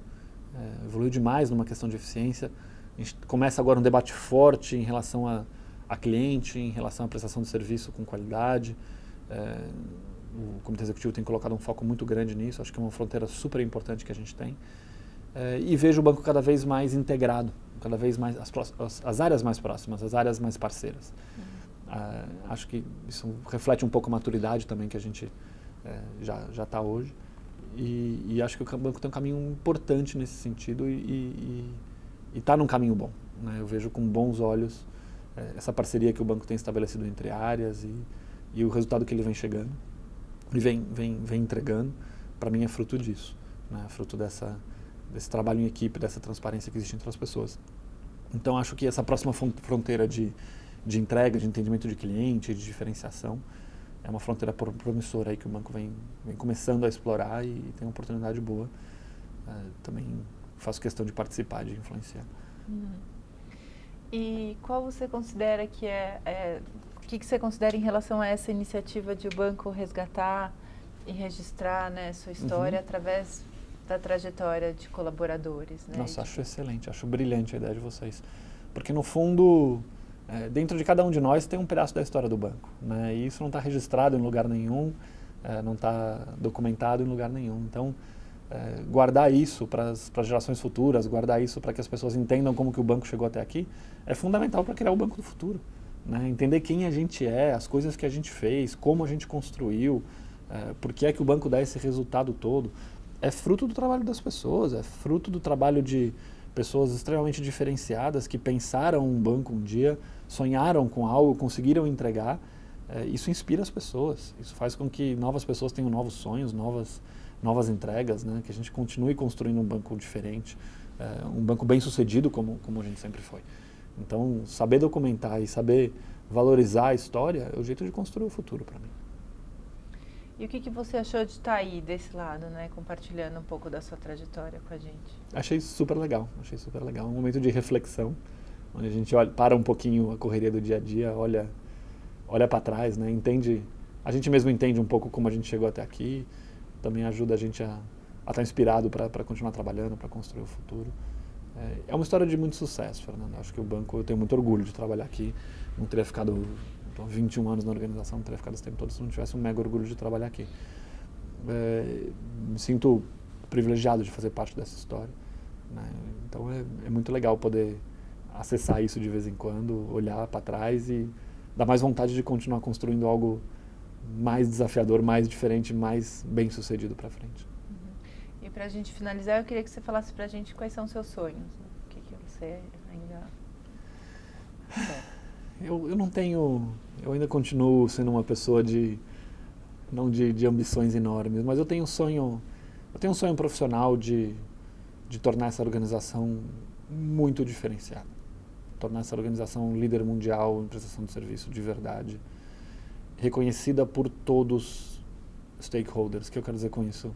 evoluiu demais numa questão de eficiência. A gente começa agora um debate forte em relação a cliente, em relação à prestação de serviço com qualidade. O Comitê Executivo tem colocado um foco muito grande nisso, acho que é uma fronteira super importante que a gente tem. E vejo o banco cada vez mais integrado, cada vez mais as áreas mais próximas, as áreas mais parceiras. Acho que isso reflete um pouco a maturidade também que a gente já está hoje. E acho que o banco tem um caminho importante nesse sentido e está num caminho bom. Né? Eu vejo com bons olhos essa parceria que o banco tem estabelecido entre áreas e o resultado que ele vem chegando e vem entregando, para mim é fruto disso, né? Fruto desse trabalho em equipe, dessa transparência que existe entre as pessoas. Então acho que essa próxima fronteira de entrega, de entendimento de cliente, de diferenciação, é uma fronteira promissora aí que o banco vem começando a explorar e tem uma oportunidade boa. Também faço questão de participar, de influenciar. E qual você considera que o que você considera em relação a essa iniciativa de o banco resgatar e registrar, né, sua história através da trajetória de colaboradores? Né? Nossa, acho excelente, acho brilhante a ideia de vocês. Porque, no fundo, Dentro de cada um de nós tem um pedaço da história do banco, né? E isso não está registrado em lugar nenhum, não está documentado em lugar nenhum. Então, guardar isso para as gerações futuras, guardar isso para que as pessoas entendam como que o banco chegou até aqui, é fundamental para criar o banco do futuro, né? Entender quem a gente é, as coisas que a gente fez, como a gente construiu, por que é que o banco dá esse resultado todo. É fruto do trabalho das pessoas, é fruto do trabalho de pessoas extremamente diferenciadas que pensaram um banco um dia, sonharam com algo, conseguiram entregar. Isso inspira as pessoas, isso faz com que novas pessoas tenham novos sonhos, novas entregas, né? Que a gente continue construindo um banco diferente, um banco bem sucedido como a gente sempre foi. Então, saber documentar e saber valorizar a história é o jeito de construir o futuro para mim. E o que você achou de estar aí desse lado, né, compartilhando um pouco da sua trajetória com a gente? Achei super legal. Um momento de reflexão, onde a gente para um pouquinho a correria do dia a dia, olha para trás, né, a gente mesmo entende um pouco como a gente chegou até aqui, também ajuda a gente a estar inspirado para continuar trabalhando, para construir o futuro. É uma história de muito sucesso, Fernando. Acho que o banco, eu tenho muito orgulho de trabalhar aqui. Não teria ficado 21 anos na organização, não teria ficado esse tempo todo se não tivesse um mega orgulho de trabalhar aqui. Me sinto privilegiado de fazer parte dessa história, né? Então é muito legal poder acessar isso de vez em quando, olhar para trás e dar mais vontade de continuar construindo algo mais desafiador, mais diferente, mais bem sucedido para frente. E para a gente finalizar, eu queria que você falasse para a gente quais são os seus sonhos, né? O que você ainda quer. Eu ainda continuo sendo uma pessoa não de ambições enormes, mas eu tenho um sonho profissional de tornar essa organização muito diferenciada. Tornar essa organização líder mundial em prestação de serviço de verdade, reconhecida por todos os stakeholders. O que eu quero dizer com isso?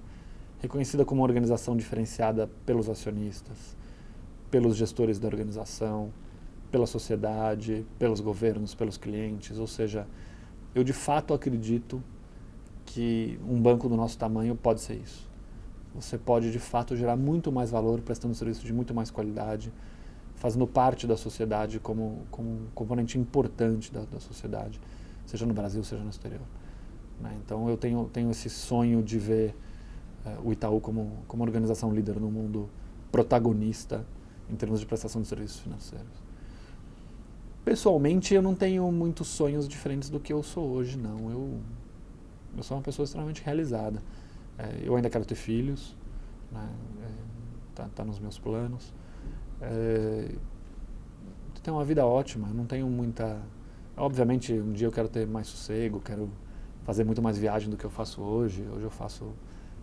Reconhecida como uma organização diferenciada pelos acionistas, pelos gestores da organização, pela sociedade, pelos governos, pelos clientes. Ou seja, eu de fato acredito que um banco do nosso tamanho pode ser isso. Você pode de fato gerar muito mais valor prestando serviço de muito mais qualidade, fazendo parte da sociedade como um componente importante da sociedade, seja no Brasil, seja no exterior, né? Então eu tenho esse sonho de ver o Itaú como uma organização líder no mundo, protagonista em termos de prestação de serviços financeiros. Pessoalmente, eu não tenho muitos sonhos diferentes do que eu sou hoje, não. Eu sou uma pessoa extremamente realizada. Eu ainda quero ter filhos, né? Tá nos meus planos. Tenho uma vida ótima, eu não tenho muita... Obviamente, um dia eu quero ter mais sossego, quero fazer muito mais viagem do que eu faço hoje. Hoje eu faço,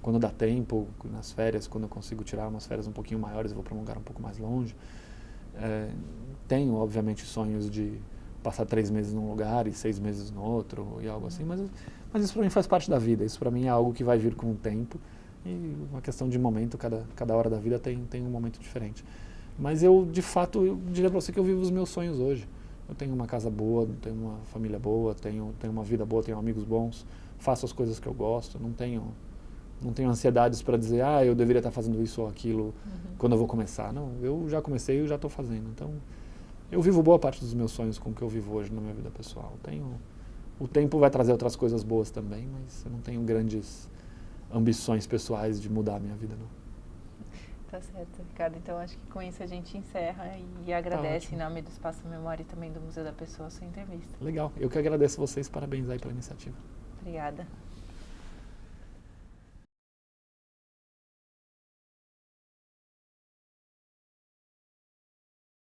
quando dá tempo, nas férias, quando eu consigo tirar umas férias um pouquinho maiores, eu vou para um lugar um pouco mais longe. Tenho, obviamente, sonhos de passar 3 meses num lugar e 6 meses no outro e algo assim, mas isso para mim faz parte da vida. Isso para mim é algo que vai vir com o tempo e uma questão de momento, cada hora da vida tem um momento diferente. Mas eu, de fato, eu diria para você que eu vivo os meus sonhos hoje. Eu tenho uma casa boa, tenho uma família boa, tenho uma vida boa, tenho amigos bons, faço as coisas que eu gosto, não tenho ansiedades para dizer, eu deveria estar fazendo isso ou aquilo quando eu vou começar. Não, eu já comecei e eu já estou fazendo. Então, eu vivo boa parte dos meus sonhos com o que eu vivo hoje na minha vida pessoal. O tempo vai trazer outras coisas boas também, mas eu não tenho grandes ambições pessoais de mudar a minha vida, não. Tá certo, Ricardo. Então, acho que com isso a gente encerra e agradece em nome do Espaço Memória e também do Museu da Pessoa a sua entrevista. Legal. Eu que agradeço vocês. Parabéns aí pela iniciativa. Obrigada.